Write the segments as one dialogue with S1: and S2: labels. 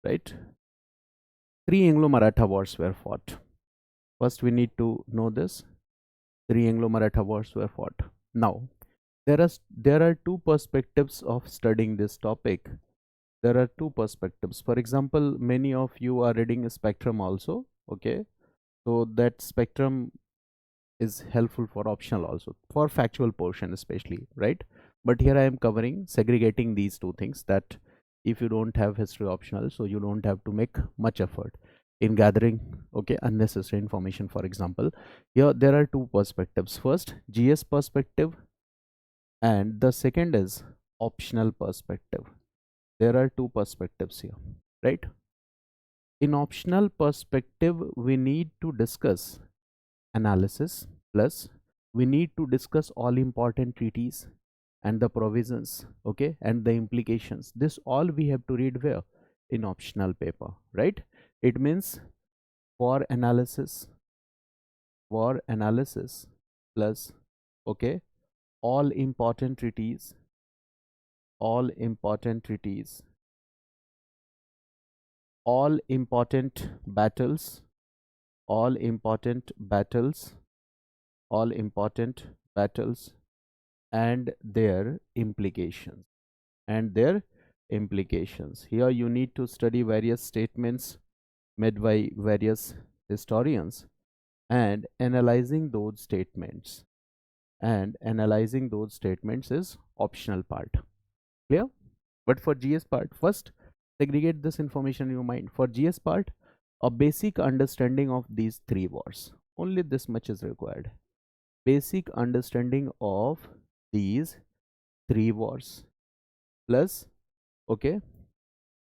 S1: right? Three Anglo-Maratha wars were fought. First, we need to know this. Three Anglo-Maratha wars were fought. Now, there are two perspectives of studying this topic. There are two perspectives. For example, many of you are reading a spectrum also. Okay, so that spectrum is helpful for optional also, for factual portion especially, right? But here I am covering, segregating these two things, that if you don't have history optional, so you don't have to make much effort in gathering, okay, unnecessary information. For example, here there are two perspectives. First, GS perspective, and the second is optional perspective. There are two perspectives here, right? In optional perspective, we need to discuss analysis, plus we need to discuss all important treaties and the provisions, okay, and the implications. This all we have to read where? In optional paper, right? It means for analysis, plus, okay, all important treaties, all important treaties, all important battles, all important battles, all important battles, and their implications, and their implications. Here you need to study various statements made by various historians, and analyzing those statements, and analyzing those statements is optional part. Clear? But for GS part, first segregate this information in your mind. For GS part, a basic understanding of these three wars, only this much is required. Basic understanding of these three wars, plus, okay,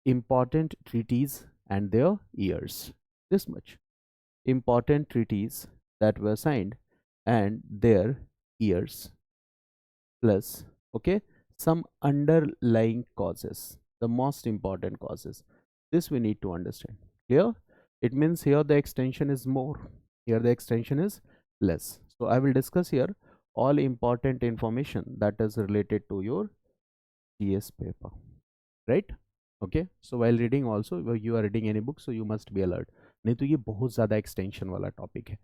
S1: important treaties and their years. This much. Important treaties that were signed and their years, plus, okay, some underlying causes, the most important causes. This we need to understand. Clear? It means here the extension is more, here the extension is less. So I will discuss here all important information that is related to your GS paper, right? Okay, so while reading also, if you are reading any book, so you must be alert. नहीं तो ये बहुत ज़्यादा extension वाला topic है.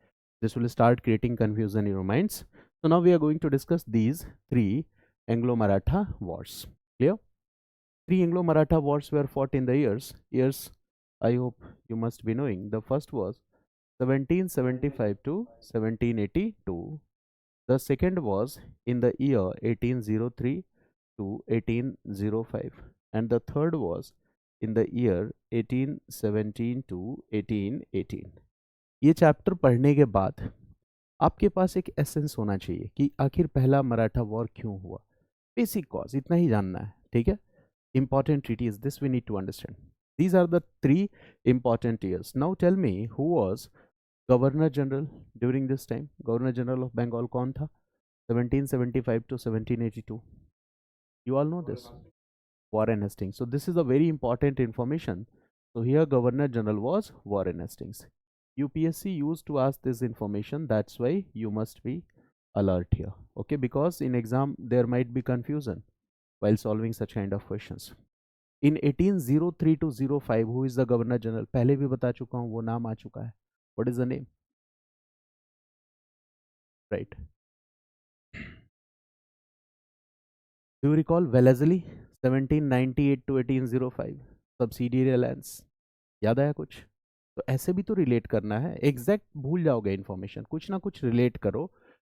S1: This will start creating confusion in your minds. So now we are going to discuss these three Anglo-Maratha wars. Clear? Three Anglo-Maratha wars were fought in the years I hope you must be knowing. The first was 1775 to 1782. The second was in the year 1803 to 1805, and the third was in the year 1817 to 1818. ये chapter पढ़ने के बाद आपके पास एक essence होना चाहिए कि आखिर पहला मराठा वॉर क्यों हुआ. बेसिक कॉज इतना ही जानना है, ठीक है. Important treaties, this we need to understand. These are the three important years. Now tell me, who was Governor General during this time? Governor General of Bengal कौन था 1775 to 1782? You all know this. Warren Hastings. So this is a very important information. So here Governor General was Warren Hastings. UPSC used to ask this information, that's why you must be alert here, okay, because in exam there might be confusion while solving such kind of questions. In 1803 to 05, who is the Governor General? पहले भी बता चुका हूँ, वो नाम आ चुका है. What is the name? Right. Do you recall Wellesley 1798 to 1805? Subsidiary alliance. याद आया कुछ? तो ऐसे भी तो रिलेट करना है. एग्जैक्ट भूल जाओगे इन्फॉर्मेशन, कुछ ना कुछ रिलेट करो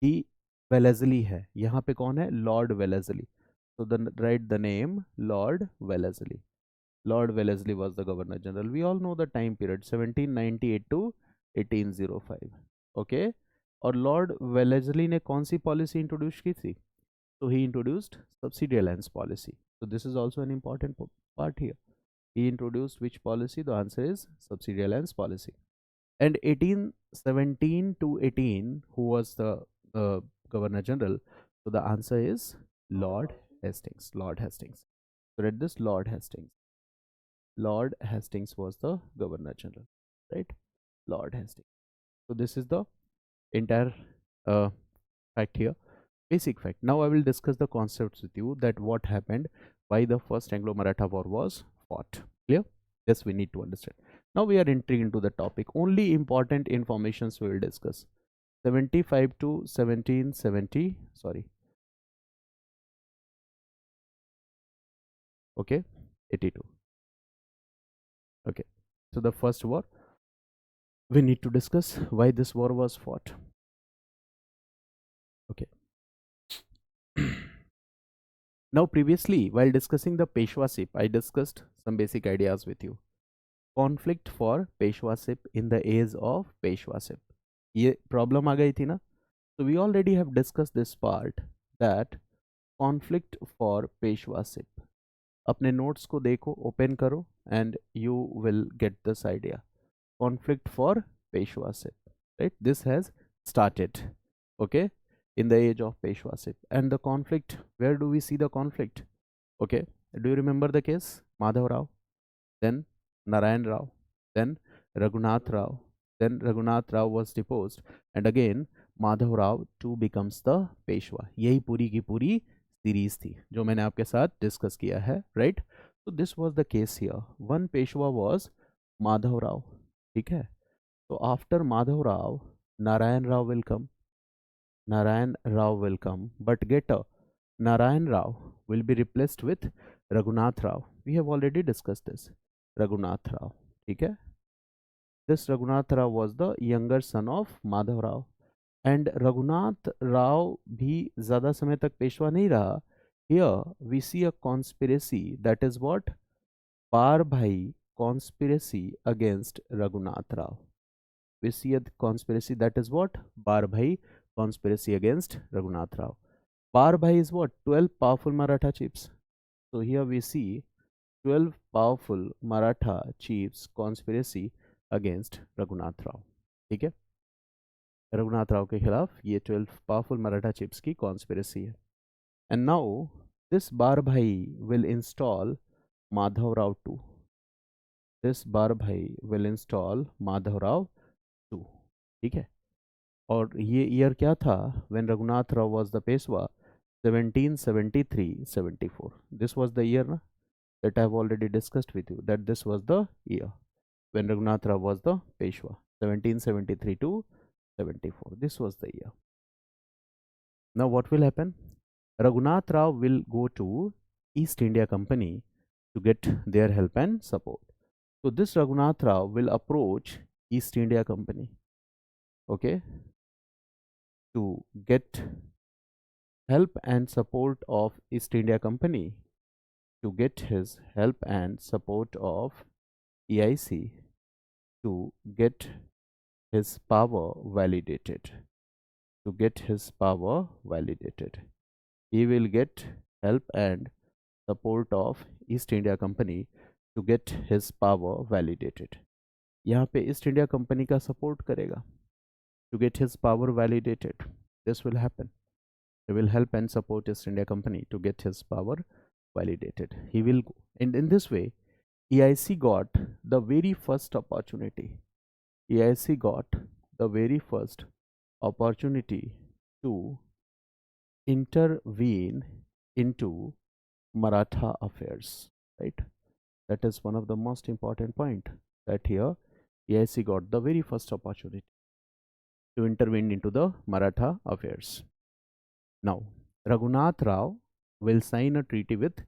S1: कि वेलेजली है. यहाँ पे कौन है? Lord Wellesley. So then write the name Lord Wellesley. Lord Wellesley was the Governor General. We all know the time period 1798 to 1805. Okay. और लॉर्ड वेलेजली ने कौन सी पॉलिसी इंट्रोड्यूस की थी? So he introduced subsidy alliance policy. So this is also an important part here. He introduced which policy? The answer is subsidy alliance policy. And 1817 to 18, who was the Governor General? So the answer is Lord Hastings. Lord Hastings. So read this, Lord Hastings. Lord Hastings was the Governor General, right? Lord Hastings. So this is the entire fact here. Basic fact. Now I will discuss the concepts with you, that what happened, why the first Anglo-Maratha war was fought. Clear? This we need to understand. Now we are entering into the topic. Only important informations we will discuss. 75 to 1770, sorry, okay, 82. Okay, so the first war we need to discuss why this war was fought. Okay. Now previously while discussing the Peshwaship, I discussed some basic ideas with you. Conflict for Peshwaship in the age of Peshwaship. ये problem आ गई थी ना? So we already have discussed this part, that conflict for Peshwaship. अपने notes को देखो, open करो, and you will get this idea. Conflict for Peshwaship, right? This has started, okay, in the age of Peshwaship. And the conflict, where do we see the conflict? Okay, do you remember the case? Madhav Rao, then Narayan Rao, then Raghunath Rao. Then Raghunath Rao was deposed, and again Madhav Rao too becomes the Peshwa. यही पूरी की पूरी series थी जो मैंने आपके साथ discuss किया है, right? So this was the case here. One Peshwa was Madhav Rao, ठीक है? So after Madhav Rao, Narayan Rao will come. Narayan Rao will come, but get a Narayan Rao will be replaced with Raghunath Rao. We have already discussed this. Raghunath Rao, ठीक है? This Raghunath Rao was the younger son of Madhav Rao, and Raghunath Rao भी ज़्यादा समय तक पेशवा नहीं रहा. Here we see a conspiracy, that is what? Bar Bhai conspiracy against Raghunath Rao. We see a conspiracy, that is what? Bar Bhai conspiracy against Raghunath Rao. Bar Bhai is what? 12 powerful Maratha chiefs. So here we see 12 powerful Maratha chiefs conspiracy against Raghunath Rao. ठीक है? रघुनाथ राव के खिलाफ ये 12 powerful Maratha chiefs की conspiracy है. And now this बार भाई will install Madhav Rao two. This बार भाई will install Madhav Rao two. ठीक है? और ये ईयर क्या था when Raghunath Rao was the Peshwa? 1773-74. This was the year ना, that I have already discussed with you, that this was the year when Raghunath Rao was the Peshwa. 1773 to 74. This was the year. Now what will happen? Raghunath Rao will go to East India Company to get their help and support. So this Raghunath Rao will approach East India Company, okay, to get help and support of East India Company, to get his help and support of EIC, to get his power validated. To get his power validated, he will get help and support of East India Company to get his power validated. यहाँ पे east India company का support करेगा to get his power validated. This will happen. He will help and support East India Company to get his power validated. He will go. And in this way, EIC got the very first opportunity. EIC got the very first opportunity to intervene into Maratha affairs, right? That is one of the most important point, that here EIC got the very first opportunity to intervene into the Maratha affairs. Now Raghunath Rao will sign a treaty with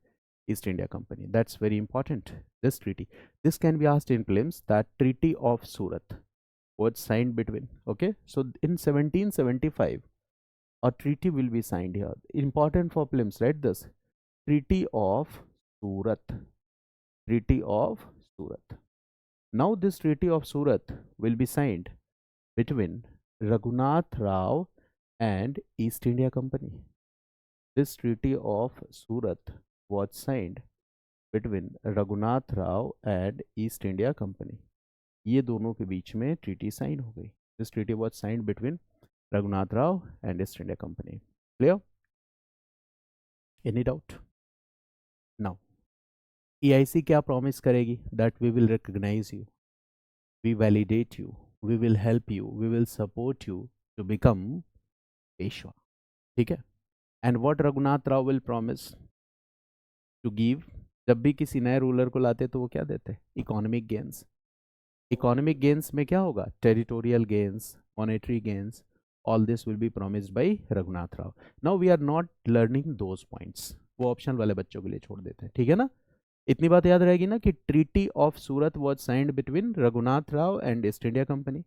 S1: East India Company. That's very important. This treaty, this can be asked in prelims, that Treaty of Surat was signed between, okay, so in 1775 a treaty will be signed here. Important for prelims, right? This Treaty of Surat. Treaty of Surat. Now this Treaty of Surat will be signed between Raghunath Rao and East India Company. This Treaty of Surat was signed between Raghunath Rao and East India Company. ये दोनों के बीच में treaty sign हो गई. This treaty was signed between Raghunath Rao and East India Company. Clear? Any doubt? Now EIC क्या promise करेगी? That we will recognize you, we validate you, we will help you, we will support you to become Peshwa. ठीक है? And what Raghunath Rao will promise? To give जब भी किसी नए ruler को लाते तो वो क्या देते? Economic gains. इकोनॉमिक गेन्स में क्या होगा? Territorial gains, monetary gains, all this will be promised by Raghunath Rao. Now we are not learning those points, वो ऑप्शनल वाले बच्चों के लिए छोड़ देते हैं, ठीक है ना? इतनी बात याद रहेगी ना कि treaty of Surat was signed between Raghunath Rao and East India company.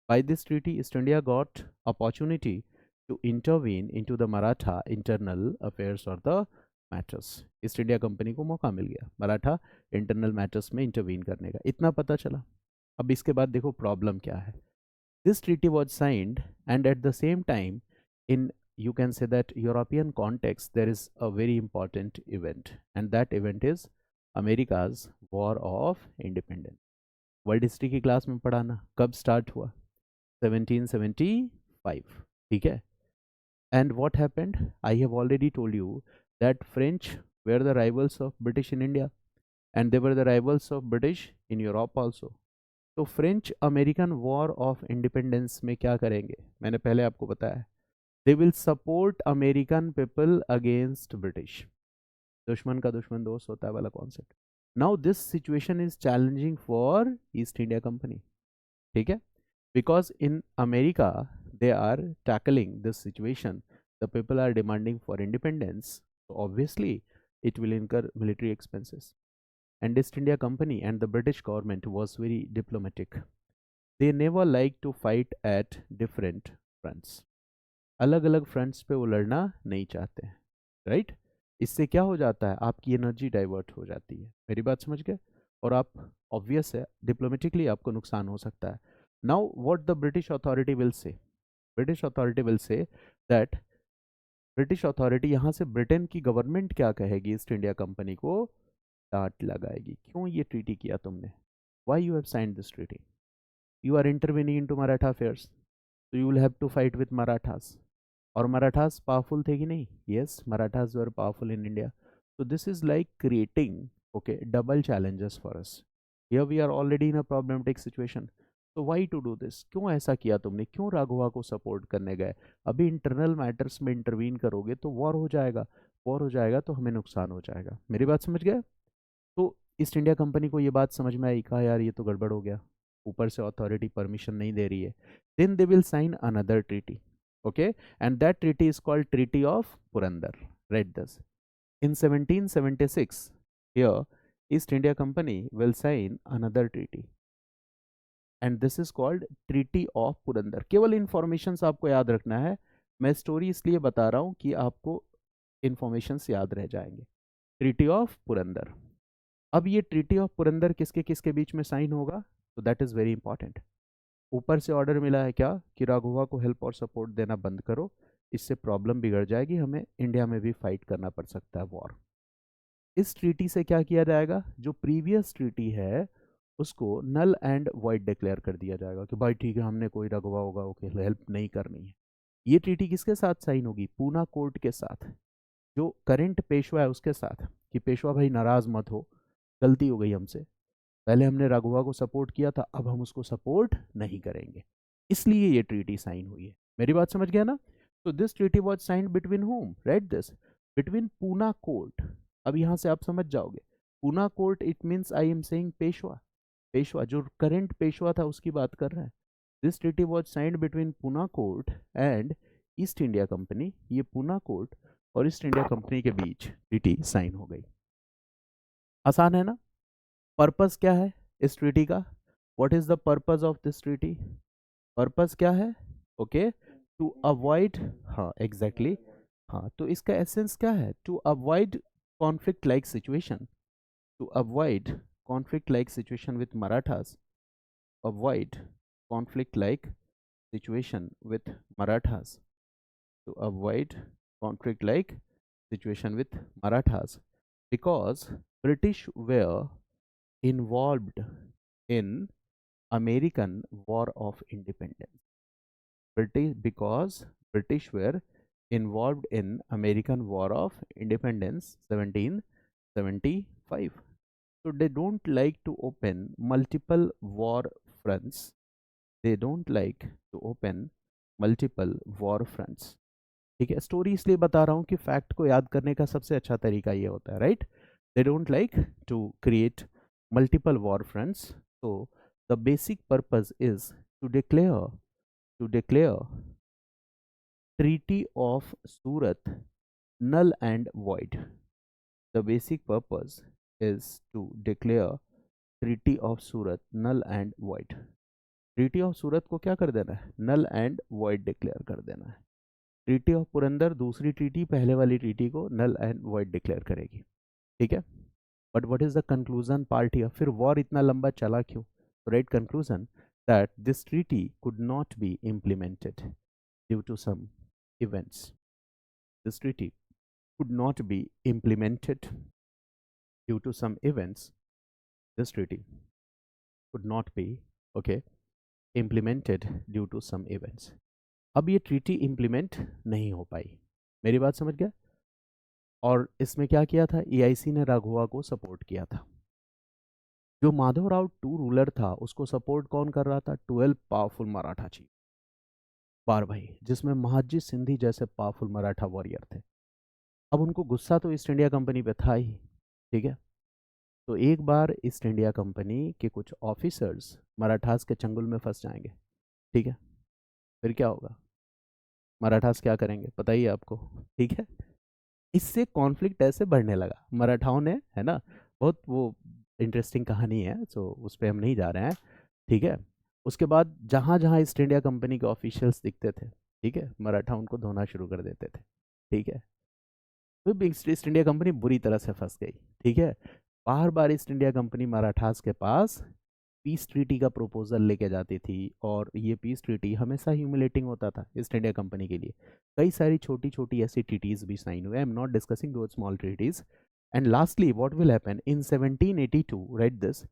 S1: By this treaty, East India got opportunity to intervene into the Maratha internal affairs or the matters. East India company को मौका मिल गया मराठा इंटरनल मैटर्स में intervene करने का, इतना पता चला. अब इसके बाद देखो प्रॉब्लम क्या है. This treaty was signed, and at the same time, in you can say that European context, there is a very important event, and that event is America's War of Independence. World history की class में पढ़ाना कब start हुआ? 1775, ठीक है. And what happened? I have already told you that French were the rivals of British in India, and they were the rivals of British in Europe also. तो French American war of independence में क्या करेंगे? मैंने पहले आपको बताया, they will support American people against British. दुश्मन का दुश्मन दोस्त होता है वाला concept. Now this situation is challenging for east India company, ठीक है, because in America they are tackling this situation. The people are demanding for independence, so obviously it will incur military expenses. And East India Company and the British government was very diplomatic. They never like to fight at different fronts. अलग अलग fronts पे वो लड़ना नहीं चाहते हैं, right? इससे क्या हो जाता है? आपकी एनर्जी डाइवर्ट हो जाती है. मेरी बात समझ गए? और आप ऑब्वियस है डिप्लोमेटिकली आपको नुकसान हो सकता है. Now what the British authority will say? British authority will say that, British authority यहाँ से ब्रिटेन की गवर्नमेंट क्या कहेगी? ईस्ट इंडिया कंपनी को डांट लगाएगी. क्यों ये ट्रीटी किया तुमने? Why you have signed this treaty? You are intervening into Maratha affairs, तो you will have to fight with Marathas. और मराठास पावरफुल थे कि नहीं? Yes, Marathas were powerful in India. so this is like creating, okay, double challenges for us. Here we are already in a problematic situation. so why to do this? क्यों ऐसा किया तुमने? क्यों राघवा को सपोर्ट करने गए? अभी इंटरनल मैटर्स में इंटरवीन करोगे तो वॉर हो जाएगा. वॉर हो जाएगा तो हमें नुकसान हो जाएगा. मेरी बात समझ गए? तो ईस्ट इंडिया कंपनी को ये बात समझ में आई, कहा यार ये तो गड़बड़ हो गया, ऊपर से अथॉरिटी परमिशन नहीं दे रही है. Then they will sign another treaty, okay, and that treaty is called Treaty of Purandar. Read this. In 1776, here East India Company will sign another treaty, and this is called Treaty of Purandar. केवल information आपको याद रखना है. मैं story इसलिए बता रहा हूँ कि आपको इंफॉर्मेशन याद रह जाएंगे. Treaty of Purandar. अब ये ट्रीटी ऑफ पुरंदर किसके किसके बीच में साइन होगा? तो दैट इज वेरी इंपॉर्टेंट. ऊपर से ऑर्डर मिला है क्या कि राघवा को हेल्प और सपोर्ट देना बंद करो, इससे प्रॉब्लम बिगड़ जाएगी, हमें इंडिया में भी फाइट करना पड़ सकता है वॉर. इस ट्रीटी से क्या किया जाएगा? जो प्रीवियस ट्रीटी है उसको नल एंड वॉइड डिक्लेयर कर दिया जाएगा कि भाई ठीक है, हमने कोई राघवा होगा ओके हेल्प नहीं करनी है. ये ट्रीटी किसके साथ साइन होगी? पूना कोर्ट के साथ, जो करंट पेशवा है उसके साथ, कि पेशवा भाई नाराज मत हो, गलती हो गई हमसे, पहले हमने राघवा को सपोर्ट किया था, अब हम उसको सपोर्ट नहीं करेंगे, इसलिए ये ट्रीटी साइन हुई है. मेरी बात समझ गया ना? तो this treaty was signed between home? Right this, between Poona court. अब यहां से आप समझ जाओगे Poona court, it means I am saying Peshwa. Peshwa जो करंट पेशवा था उसकी बात कर रहा है. This treaty was signed between Poona court and East India company. ये पूना कोर्ट और ईस्ट इंडिया कंपनी के बीच ट्रीटी साइन हो गई. आसान है ना? पर्पस क्या है इस ट्रीटी का? What is the purpose of this treaty? Purpose क्या है? ओके, टू अवॉइड, हाँ एग्जैक्टली, हाँ तो इसका एसेंस क्या है? To avoid conflict like situation, to avoid conflict like situation with Marathas, avoid conflict like situation with Marathas, to avoid conflict like situation with Marathas, because British were involved in American War of Independence. Because British were involved in American War of Independence 1775. So they don't like to open multiple war fronts. They don't like to open multiple war fronts. ठीक है, story इसलिए बता रहा हूँ कि fact को याद करने का सबसे अच्छा तरीका ये होता है, right? They don't like to create multiple war fronts. So the basic purpose is to declare Treaty of Surat null and void. The basic purpose is to declare Treaty of Surat null and void. Treaty of Surat को क्या कर देना है, null and void declare कर देना है. Treaty of Purandar दूसरी treaty पहले वाली ट्रीटी को नल एंड वॉइड डिक्लेयर करेगी. ठीक है. But what is the conclusion part here, फिर वॉर इतना लंबा चला क्यों? Right conclusion that this treaty could not be implemented due to some events. This treaty could not be implemented due to some events. This treaty could not be, okay, implemented due to some events. अब ये treaty implement नहीं हो पाई. मेरी बात समझ गया? और इसमें क्या किया था, EIC ने राघोवा को सपोर्ट किया था. जो माधवराव टू रूलर था उसको सपोर्ट कौन कर रहा था? 12 पावरफुल मराठा चीफ बार भाई, जिसमें महाजी सिंधी जैसे पावरफुल मराठा वॉरियर थे. अब उनको गुस्सा तो ईस्ट इंडिया कंपनी पे था ही. ठीक है. तो एक बार ईस्ट इंडिया कंपनी के कुछ ऑफिसर्स मराठास के चंगुल में फंस जाएंगे. ठीक है. फिर क्या होगा, मराठास क्या करेंगे पता ही है आपको. ठीक है. इससे कॉन्फ्लिक्ट ऐसे बढ़ने लगा मराठाओं ने, है ना. बहुत वो इंटरेस्टिंग कहानी है, सो उस पर हम नहीं जा रहे हैं. ठीक है. उसके बाद जहाँ जहाँ ईस्ट इंडिया कंपनी के ऑफिशियल्स दिखते थे, ठीक है, मराठा उनको धोना शुरू कर देते थे. ठीक है. फिर ईस्ट इंडिया कंपनी बुरी तरह से फंस गई. ठीक है. बार बार ईस्ट इंडिया कंपनी मराठास के पास पीस ट्रीटी का प्रपोजल लेके जाती थी, और ये पीस ट्रीटी हमेशा ह्यूमिलेटिंग होता था ईस्ट इंडिया कंपनी के लिए. कई सारी छोटी छोटी ऐसी ट्रीटीज भी साइन हुए. आई एम नॉट डिस्कसिंग दो small treaties. And lastly what will happen in 1782, right this,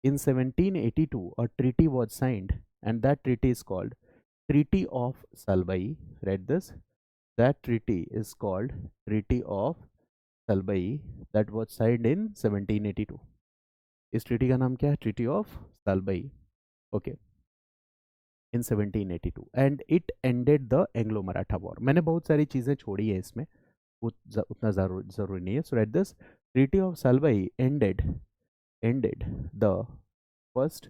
S1: in 1782 a treaty was signed, and that treaty is called Treaty of Salbai. Read this. That treaty is called Treaty of Salbai, that was signed in 1782. इस treaty का नाम क्या है? Treaty of Salbai. Okay. In 1782, and it ended the Anglo Maratha war. मैंने बहुत सारी चीज़ें छोड़ी है इसमें, उतना जरूरी नहीं है. So right this. Treaty of Salbai ended the first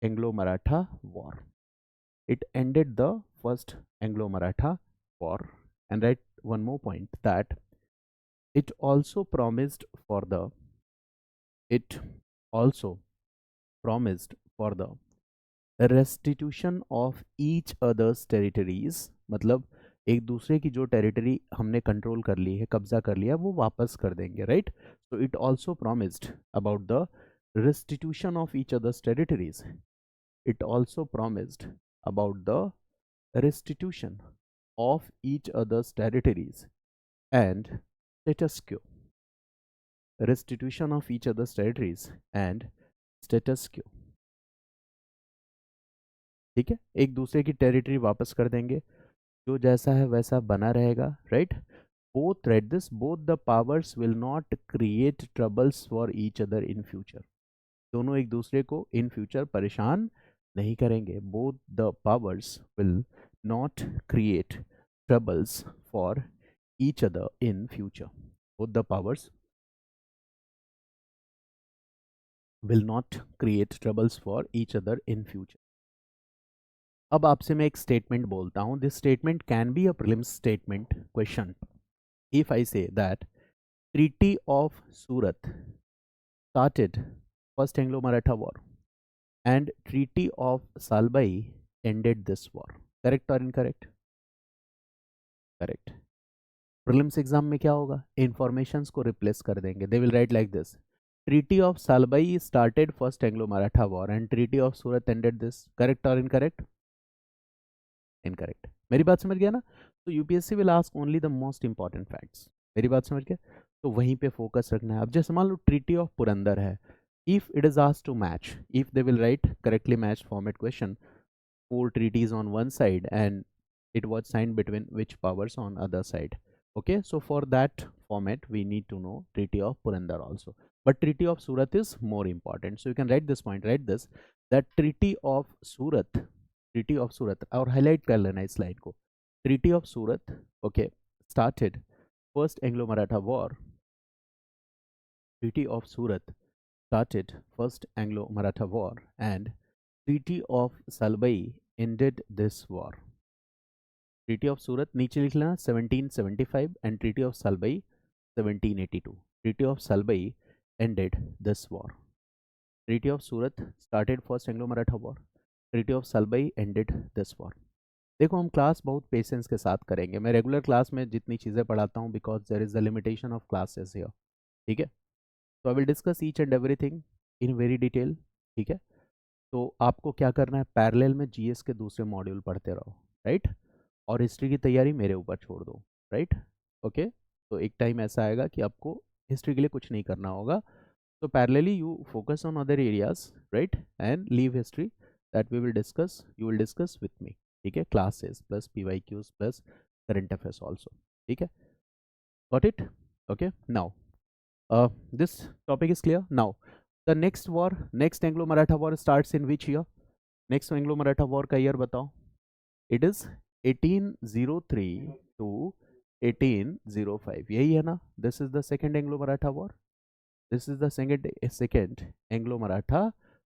S1: Anglo-Maratha war. It ended the first Anglo-Maratha war. And write one more point, that it also promised for the it also promised for the restitution of each other's territories. मतलब एक दूसरे की जो territory हमने control कर ली है, कब्जा कर लिया, वो वापस कर देंगे. Right. So it also promised about the restitution of each other's territories. It also promised about the restitution of each other's territories and status quo. Restitution of each other's territories and status quo. ठीक है. एक दूसरे की territory वापस कर देंगे, जो जैसा है वैसा बना रहेगा. Right. Both read this, both the powers will not create troubles for each other in future. दोनों एक दूसरे को इन फ्यूचर परेशान नहीं करेंगे. Both the powers will not create troubles for each other in future. Both the powers will not create troubles for each other in future. अब आपसे मैं एक स्टेटमेंट बोलता हूं. This statement can be a prelims statement question. If I say that treaty of Surat started First Anglo-Maratha War and Treaty of Salbai ended this war. Correct or incorrect? Correct. Prelims exam में क्या होगा? Informations को replace कर देंगे. They will write like this. Treaty of Salbai started First Anglo-Maratha War and Treaty of Surat ended this. Correct or incorrect? Incorrect. मेरी बात समझ गया ना? तो UPSC will ask only the most important facts. मेरी बात समझ गया? तो वहीं पे फोकस रखना है. अब जैसे मान लो ट्रीटी ऑफ पुरंदर है. If it is asked to match, if they will write correctly matched format question, 4 treaties on one side and it was signed between which powers on other side. Okay, so for that format we need to know Treaty of Purandar also, but Treaty of Surat is more important. So you can write this point, write this, that Treaty of Surat और highlight कर लेना इस line को. Treaty of Surat, okay, started First Anglo-Maratha War Treaty of Surat started First Anglo-Maratha War and Treaty of Salbai ended this war. Treaty of Surat नीचे लिख लेना 1775 and Treaty of Salbai 1782. Treaty of Salbai ended this war. Treaty of Surat started First Anglo-Maratha War. Treaty of Salbai ended this war. देखो हम class बहुत patience के साथ करेंगे. मैं रेगुलर क्लास में जितनी चीज़ें पढ़ाता हूँ because there is the limitation of classes here. ठीक है, तो I will discuss each and everything in very detail. ठीक है, तो आपको क्या करना है, पैरेलल में जीएस के दूसरे मॉड्यूल पढ़ते रहो, राइट, और हिस्ट्री की तैयारी मेरे ऊपर छोड़ दो, राइट. ओके, तो एक टाइम ऐसा आएगा कि आपको हिस्ट्री के लिए कुछ नहीं करना होगा. So parallelly you focus on other areas, right, and leave history that we will discuss, you will discuss with me. ठीक है, classes plus PYQs plus current affairs also. ठीक है, got it? Okay, now this topic is clear. Now the next war, next Anglo-Maratha war starts in which year? Next Anglo-Maratha war का year बताओ. It is 1803 to 1805. यही है ना? This is the second Anglo-Maratha war. This is the second Anglo Maratha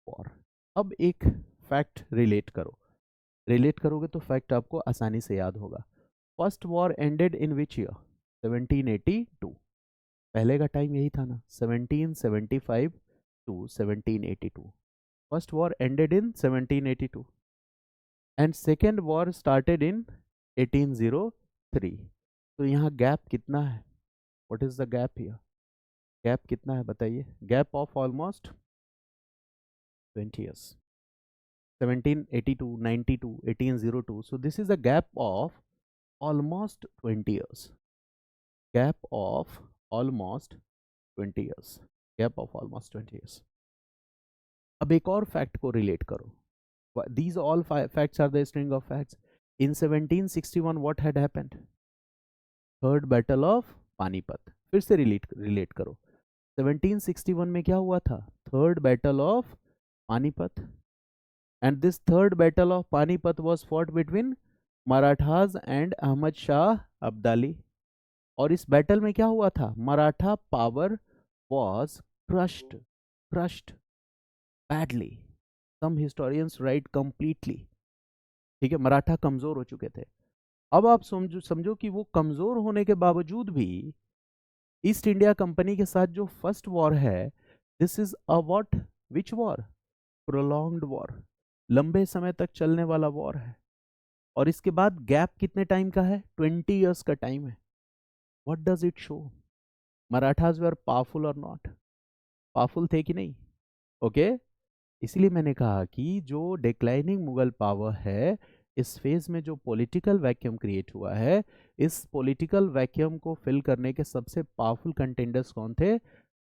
S1: war. अब एक fact relate करोगे तो fact आपको आसानी से याद होगा. First war ended in which year? 1782. पहले का टाइम यही था ना, 1775 to 1782. First war ended in 1782 and second war started in 1803. तो यहाँ गैप कितना है? What is the gap here? Gap कितना है बताइए? Gap of almost 20 years. 1782, 92, 1802. So this is a gap of almost 20 years. Gap of almost 20 years. Gap of almost 20 years. अब एक और फैक्ट को रिलेट करो. These all facts are the string of facts. In 1761 what had happened? Third battle of Panipat. फिर से relate करो. 1761 में क्या हुआ था? Third battle of Panipat. And this third battle of Panipat was fought between Marathas and Ahmad Shah Abdali. और इस बैटल में क्या हुआ था? Maratha power was crushed badly. Some historians right completely. ठीक है, मराठा कमजोर हो चुके थे. अब आप समझो कि वो कमजोर होने के बावजूद भी ईस्ट इंडिया कंपनी के साथ जो फर्स्ट वॉर है, this is a what, which war? Prolonged war. लंबे समय तक चलने वाला वॉर है. और इसके बाद गैप कितने टाइम का है? 20 इयर्स का टाइम है. What does it show? Marathas were powerful और नॉट? पावरफुल थे कि नहीं? ओके, इसीलिए मैंने कहा कि जो डिक्लाइनिंग मुगल पावर है, इस फेज में जो पॉलिटिकल वैक्यूम क्रिएट हुआ है, इस पॉलिटिकल वैक्यूम को फिल करने के सबसे पावरफुल कंटेंडर्स कौन थे?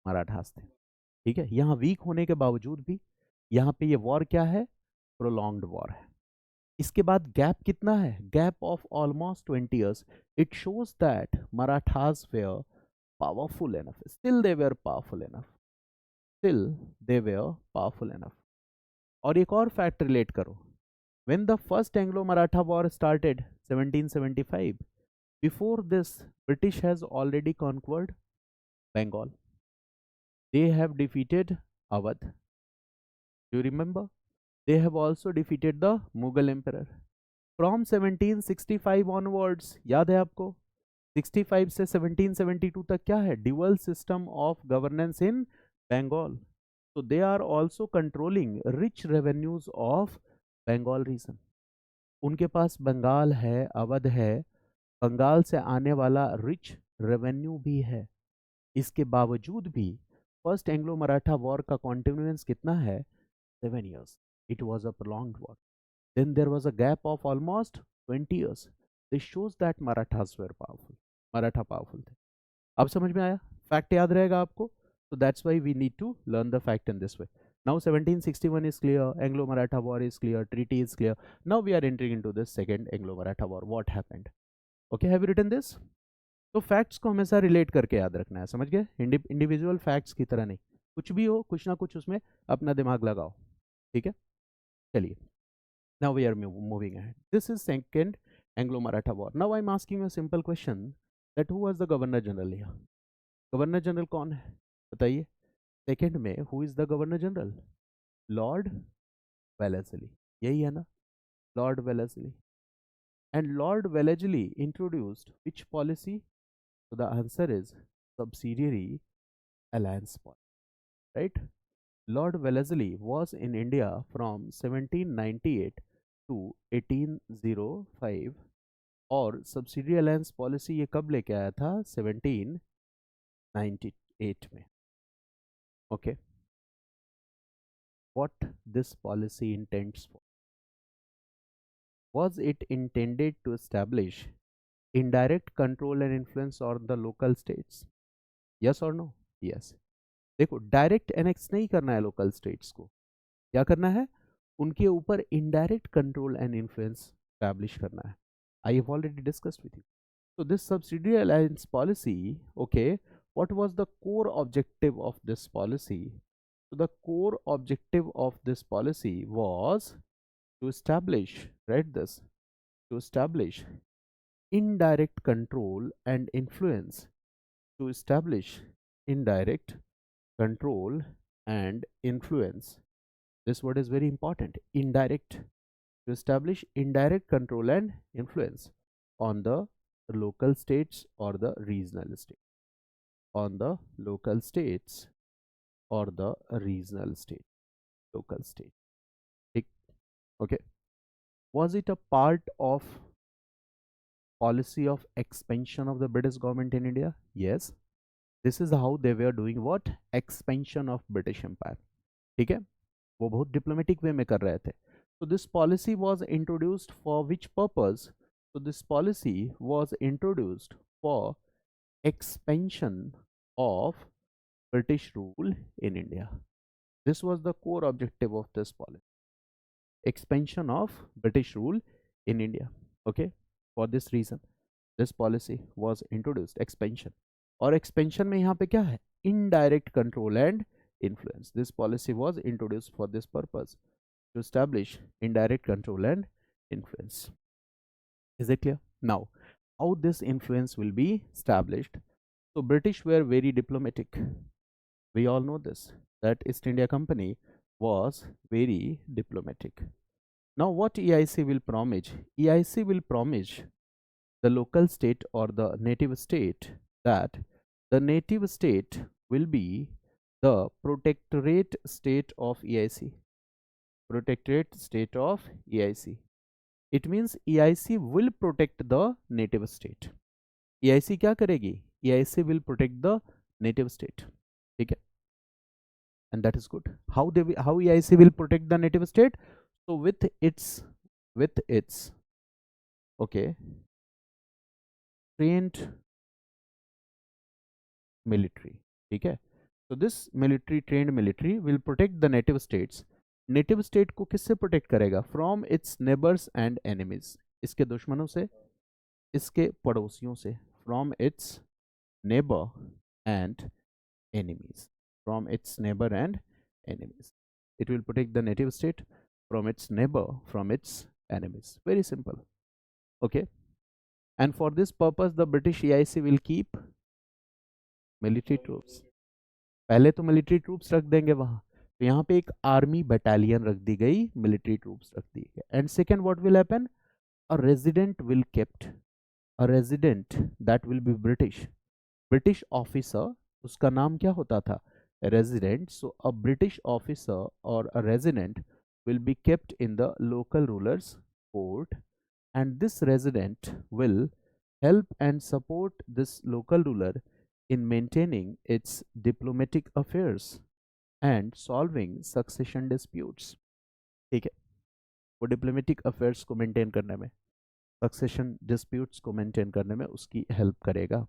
S1: मराठास थे. ठीक है, यहाँ वीक होने के बावजूद भी यहाँ पे ये वॉर क्या है? प्रोलॉन्ग्ड वॉर है. इसके बाद गैप कितना है? Gap of almost 20 years. It shows that Marathas were powerful enough. Still they were powerful enough. और एक और फैक्ट रिलेट करो. When the first Anglo-Maratha War started, 1775, before this, British has already conquered Bengal. They have defeated Awadh. Do you remember? They have also defeated the Mughal Emperor. From 1765 onwards, याद है आपको? 65 से 1772 तक क्या है? Dual system of governance in Bengal. So they are also controlling rich revenues of Bengal region. उनके पास बंगाल है, अवध है, बंगाल से आने वाला रिच रेवेन्यू भी है. इसके बावजूद भी फर्स्ट एंग्लो मराठा वॉर का कॉन्टिन्यूएंस कितना है? 7 years. It was a prolonged war. Then there was a gap of almost 20 years. This shows that Marathas were powerful. Maratha powerful थे. अब समझ में आया? फैक्ट याद रहेगा आपको. So that's why we need to learn the fact in this way. Now 1761 is clear, Anglo-Maratha War is clear, treaty is clear. Now we are entering into this second Anglo-Maratha War. What happened? Okay, have you written this? तो facts को हमेशा relate करके याद रखना है, समझ गए? Individual facts की तरह नहीं. कुछ भी हो, कुछ ना कुछ उसमें अपना दिमाग लगाओ. ठीक है, चलिए. Now we are moving ahead. This is second Anglo-Maratha War. Now I'm asking you a simple question that who was the Governor General here? Governor general कौन है बताइए? सेकंड में who is the governor general? Lord Wellesley, यही है ना, Lord Wellesley. And Lord Wellesley introduced which policy? So the answer is subsidiary alliance policy, right? Lord Wellesley was in India from 1798 to 1805. और subsidy alliance policy ये कब लेके आया था? 1798 में. Okay, what this policy intends for? Was it intended to establish indirect control and influence on the local states? Yes or no? Yes. देखो, direct annex नहीं करना है लोकल स्टेट्स को, क्या करना है? उनके ऊपर indirect control and influence establish करना है. I have already discussed with you. So this subsidiary alliance policy, okay, what was the core objective of this policy? So the core objective of this policy was to establish, write this, to establish indirect control and influence, to establish indirect control and influence. This word is very important, indirect, to establish indirect control and influence on the local states or the regional state, on the local states or the regional state, local state. Okay, was it a part of policy of expansion of the British government in India? Yes, this is how they were doing what? Expansion of British Empire. ठीक है, वो बहुत diplomatic way में कर रहे थे. So this policy was introduced for which purpose? So this policy was introduced for expansion of British rule in India. This was the core objective of this policy, expansion of British rule in India. Okay, for this reason this policy was introduced, expansion. और expansion में यहाँ पे क्या है? Indirect control and influence. This policy was introduced for this purpose, to establish indirect control and influence. Is it clear? Now, how this influence will be established? So British were very diplomatic. We all know this, that East India Company was very diplomatic. Now what EIC will promise? EIC will promise the local state or the native state that the native state will be the protectorate state of EIC. Protectorate state of EIC. It means EIC will protect the native state. EIC क्या करेगी? EIC will protect the native state. ठीक है, and that is good. How EIC will protect the native state? So with its okay, trained military. ठीक है, so this military, trained military will protect the native states. Native state को किससे protect करेगा? From its neighbours and enemies, इसके दुश्मनों से, इसके पड़ोसियों से. From its neighbour and enemies, from its neighbor and enemies. It will protect the native state from its neighbor, from its enemies. Very simple. Okay, and for this purpose the British EIC will keep military troops. पहले तो military troops रख देंगे वहां, तो यहाँ पे एक army battalion रख दी गई, मिलिट्री ट्रूप्स रख दी गई. And second what will happen? A resident will kept, a resident that will be British, British officer, उसका नाम क्या होता था? Resident. So a British officer और a resident will be kept in the local ruler's court, and this resident will help and support this local ruler in maintaining its diplomatic affairs and solving succession disputes. ठीक है, वो diplomatic affairs को maintain करने में, succession disputes को maintain करने में उसकी हेल्प करेगा.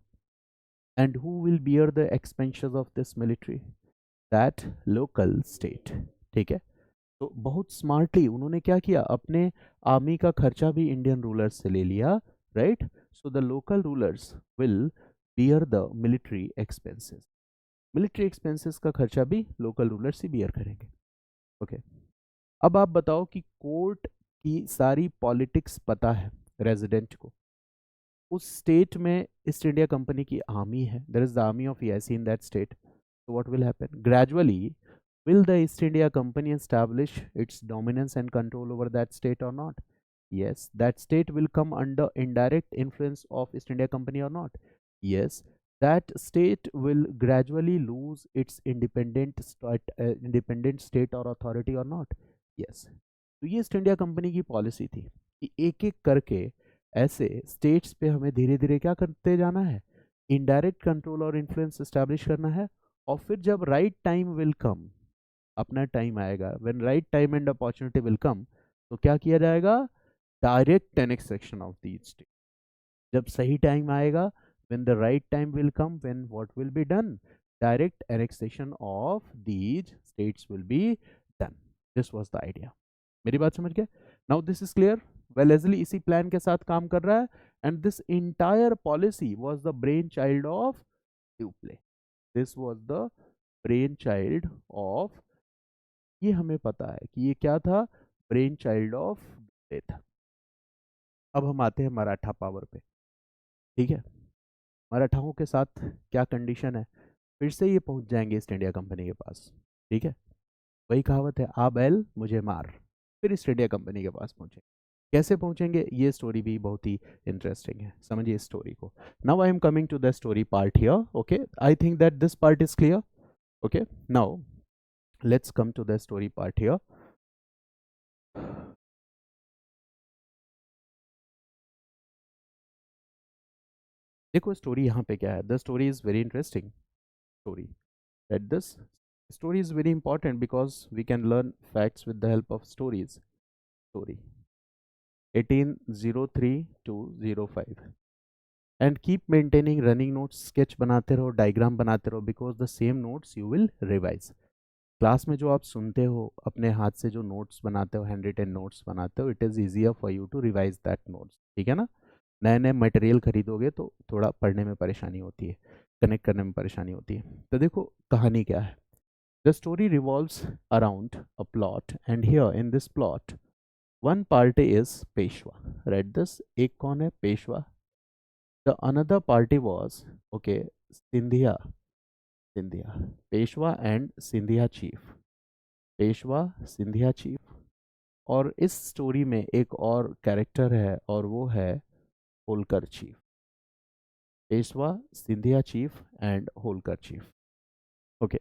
S1: And who will bear the expenses of this military? That local state. ठीक है, तो बहुत स्मार्टली उन्होंने क्या किया? अपने आर्मी का खर्चा भी इंडियन रूलर्स से ले लिया, right? So the local rulers will bear the military expenses. Military expenses का खर्चा भी लोकल रूलर्स ही बियर करेंगे. ओके, अब आप बताओ कि कोर्ट की सारी पॉलिटिक्स पता है रेजिडेंट को. उस स्टेट में ईस्ट इंडिया कंपनी की आर्मी है, there is the army of EIC in that state. So what will happen? Gradually, will the East India Company establish its dominance and control over that state or not? Yes. That state will come under indirect influence of East India Company or not? Yes. That state will gradually lose its independent state or authority or not? Yes. तो ये east India Company की policy थी कि एक एक करके ऐसे states पे हमें धीरे धीरे क्या करते जाना है, इनडायरेक्ट कंट्रोल और इन्फ्लुएंस एस्टैब्लिश करना है। और फिर जब राइट टाइम विल कम, अपना टाइम आएगा, when right time and opportunity will come, तो क्या किया जाएगा, direct annexation of these state. जब सही टाइम आएगा, when the right time will come, when what will be done, direct annexation of these states will be done. This was the idea. मेरी बात समझ गए? Now this is clear. Wellesley इसी plan के साथ काम कर रहा है, and this entire policy was the brain child of duplex. This was the brain child of, ये हमें पता है कि ये क्या था, ब्रेन चाइल्ड ऑफ ड्यूप्ले था। अब हम आते हैं मराठा पावर पे। ठीक है, मराठाओं के साथ क्या कंडीशन है, फिर से ये पहुंच जाएंगे ईस्ट इंडिया कंपनी के पास। ठीक है, वही कहावत है, आ बैल मुझे मार, फिर ईस्ट इंडिया कंपनी के पास पहुंचे। कैसे पहुंचेंगे, ये स्टोरी भी बहुत ही इंटरेस्टिंग है, समझिए इस स्टोरी को। Now I am coming to the story part here. Okay, I think that this part is clear. Okay, now let's come to the story part here. देखो स्टोरी यहाँ पे क्या है, the story is very interesting story. That this story is very important because we can learn facts with the help of stories. Story 1803 to 05 and keep maintaining running notes, sketch बनाते रहो, diagram बनाते रहो, because the same notes you will revise. Class में जो आप सुनते हो, अपने हाथ से जो नोट्स बनाते हो, हैंड रिटन नोट्स बनाते हो, it is easier for you to revise that notes. ठीक है ना, नए नए मटेरियल खरीदोगे तो थोड़ा पढ़ने में परेशानी होती है, कनेक्ट करने में परेशानी होती है। तो देखो कहानी क्या है। The story revolves around a plot, and here in this plot, one party is Peshwa. Read this. एक कौन है, Peshwa. The another party was okay, Sindhya. Sindhya. Peshwa and Sindhya chief. Peshwa, Scindia chief. और इस स्टोरी में एक और कैरेक्टर है और वो है Holkar chief. Peshwa, Scindia cheap and Holkar chief. Okay,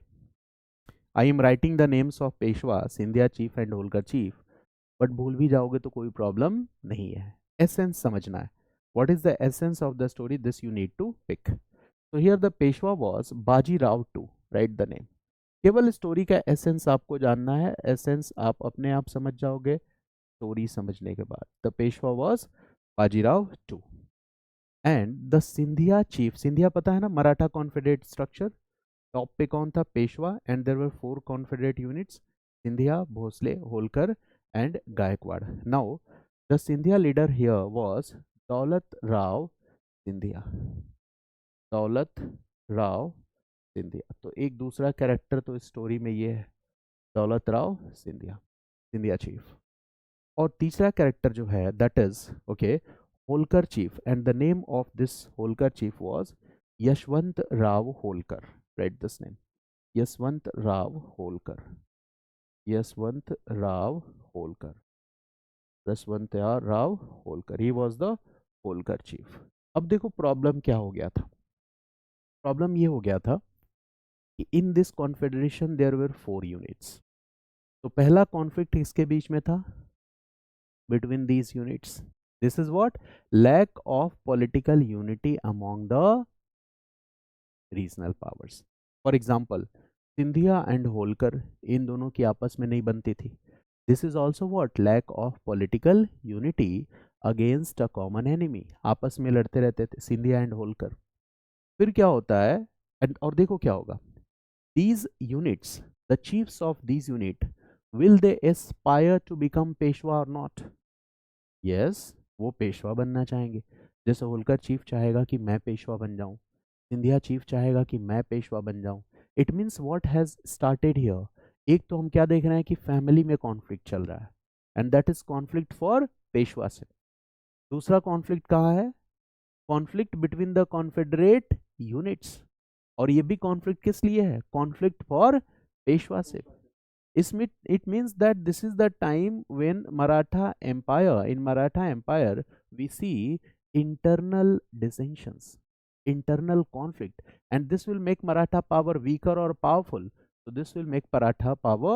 S1: I am writing the names of Peshwa, Scindia cheap and Holkar chief, but भूल भी जाओगे तो कोई प्रॉब्लम नहीं है, एसेंस समझना है। What is the essence of the story, this you need to pick. So here the Peshwa was Baji Rao two, write the name. केवल स्टोरी का एसेंस आपको जानना है, एसेंस आप अपने आप समझ जाओगे स्टोरी समझने के बाद। The Peshwa was Bajirao two and the Scindia chief, Scindia पता है ना, मराठा कॉन्फेडरेट स्ट्रक्चर। टॉप पे कौन था, Peshwa, and there were 4 confederate units, Scindia, Bhosle, Holkar and Gaekwad. Now the Scindia leader here was Daulat Rao Scindia. दौलत राव सिंधिया, तो एक दूसरा कैरेक्टर तो इस स्टोरी में ये है, दौलत राव सिंधिया, सिंधिया चीफ। और तीसरा कैरेक्टर जो है that is okay, Holkar chief, and the name of this Holkar chief was Yashwant Rao Holkar. Right this name, Yashwant Rao Holkar, Yashwant Rao Holkar, Yashwant Rao Holkar, he was the Holkar chief. अब देखो प्रॉब्लम क्या हो गया था, प्रॉब्लम ये हो गया था कि in this confederation there were 4 units. तो पहला कॉन्फ्लिक्ट किसके बीच में था, between these units, this is what, lack of political unity among the regional powers. For example, Scindia and Holkar, इन दोनों की आपस में नहीं बनती थी। This is also what, lack of political unity against a common enemy, आपस में लड़ते रहते थे सिंधिया एंड होलकर। फिर क्या होता है, और देखो क्या होगा, these units, the chiefs of these unit, will they aspire to become Peshwa or not? Yes, वो पेशवा बनना चाहेंगे। जैसे होलकर चीफ चाहेगा कि मैं पेशवा बन जाऊं, सिंधिया चीफ चाहेगा कि मैं पेशवा बन जाऊं। It means what has started here, एक तो हम क्या देख रहे हैं कि फैमिली में कॉन्फ्लिक्ट चल रहा है, and that is conflict for Peshwa से। दूसरा कॉन्फ्लिक्ट कहाँ है, conflict between the confederate units. और ये भी कॉन्फ्लिक्ट किस लिए है? Conflict for Peshwaship. इसमें it means that this is the time when Maratha empire, in Maratha empire we see internal dissensions, internal conflict, and this will make Maratha power weaker or powerful. So this will make Maratha power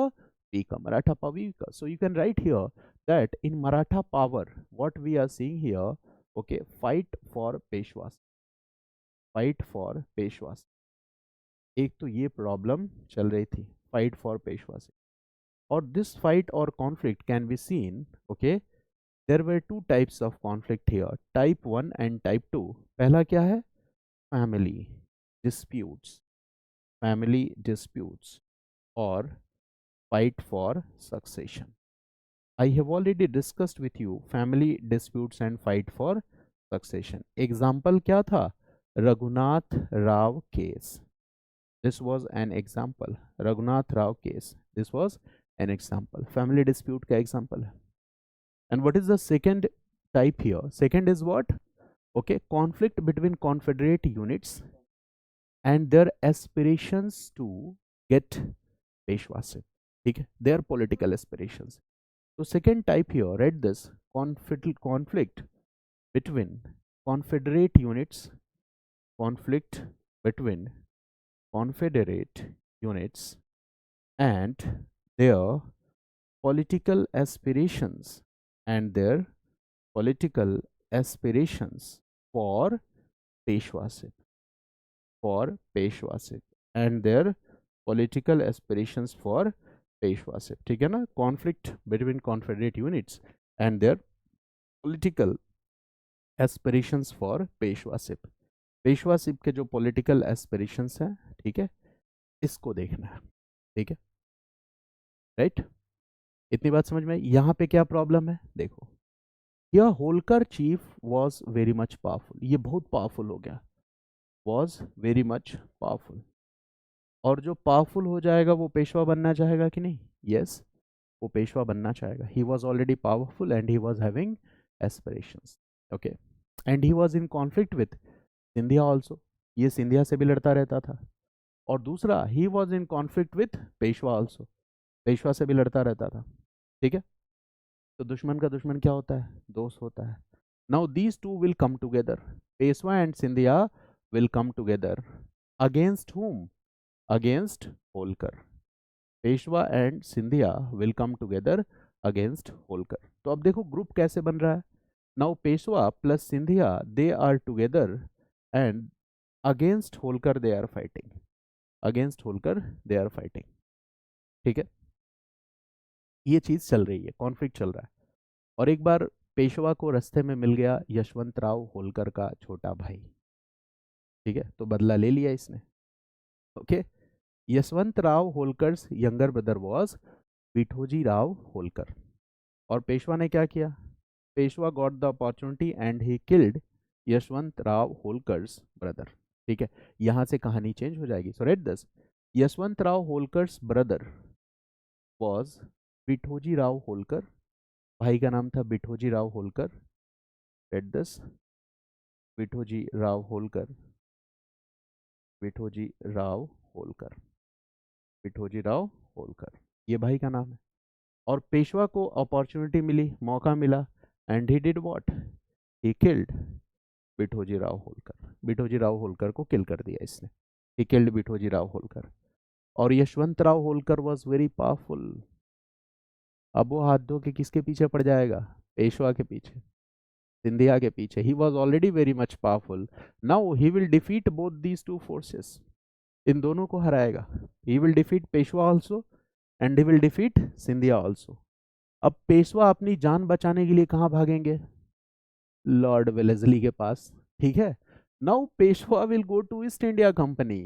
S1: weaker, Maratha power weaker. So you can write here that in Maratha power, what we are seeing here, okay, fight for Peshwas, fight for Peshwas. एक तो ये problem चल रही थी, fight for Peshwa. Or this fight or conflict can be seen, okay, there were two types of conflict here, type 1 and type 2. पहला क्या है? family disputes, family disputes or fight for succession. I have already discussed with you family disputes and fight for succession. Example क्या था? Raghunath Rao case. This was an example. Raghunath Rao case. This was an example. Family dispute का example है. And what is the second type here? Second is what? Okay, conflict between confederate units and their aspirations to get Peshwaship. ठीक है, their political aspirations. So second type here, read this, conflict between confederate units, conflict between confederate units and their political aspirations and their political aspirations for Peshwaship, for Peshwaship and their political aspirations for Peshwaship. ठीक है ना? Conflict between confederate units and their political aspirations for Peshwaship. पेशवाशिप के जो political aspirations हैं, ठीक है, इसको देखना है. ठीक है, राइट? इतनी बात समझ में? यहाँ पे क्या प्रॉब्लम है देखो. यह Holkar chief was very much powerful. ये बहुत पावरफुल हो गया, वॉज वेरी मच पावरफुल. और जो पावरफुल हो जाएगा वो पेशवा बनना चाहेगा कि नहीं? यस, वो पेशवा बनना चाहेगा. ही was already powerful and he was having aspirations. Okay, and he was in conflict with Scindia also. ये सिंधिया से भी लड़ता रहता था. और दूसरा, he was in conflict with Peshwa also. Peshwa से भी लड़ता रहता था. ठीक है, तो दुश्मन का दुश्मन क्या होता है? दोस्त होता है. Now these two will come together. Peshwa and Scindia will come together against whom? Against Holkar. Peshwa and Scindia will come together against Holkar. तो अब देखो ग्रुप कैसे बन रहा है. Now Peshwa plus Scindia they are together and against Holkar they are fighting. Against Holkar they are fighting. ठीक है, ये चीज चल रही है, कॉन्फ्लिक्ट चल रहा है. और एक बार पेशवा को रास्ते में मिल गया यशवंत राव होलकर का छोटा भाई. ठीक है, तो बदला ले लिया इसने. Okay, Yashwant Rao Holkar's younger brother was Vithoji Rao Holkar. और पेशवा ने क्या किया? Peshwa got the opportunity and he killed Yashwant Rao Holkar's brother. ठीक है, यहां से कहानी चेंज हो जाएगी. So read this, Yashwant Rao Holkar's brother was Vithoji Rao Holkar. भाई का नाम था विठोजी राव होलकर. रेड दिस, विठोजी राव होलकर, विठोजी राव होलकर, विठोजी राव होलकर, ये भाई का नाम है. और पेशवा को अपॉर्चुनिटी मिली, मौका मिला, and he did what? He killed Vithoji Rao Holkar. Vithoji Rao Holkar को किल कर दिया इसने. He killed Vithoji Rao Holkar. और Yashwant Rao Holkar was very powerful. अब वो हाथ धो के किसके पीछे पड़ जाएगा? पेशवा के पीछे, सिंधिया के पीछे. He was already very much powerful. Now he will defeat both these two forces. इन दोनों को हराएगा. He will defeat Peshwa also and he will defeat Scindia also. अब पेशवा अपनी जान बचाने के लिए कहाँ भागेंगे? लॉर्ड वेलेस्ली के पास. ठीक है, now Peshwa will go to East India Company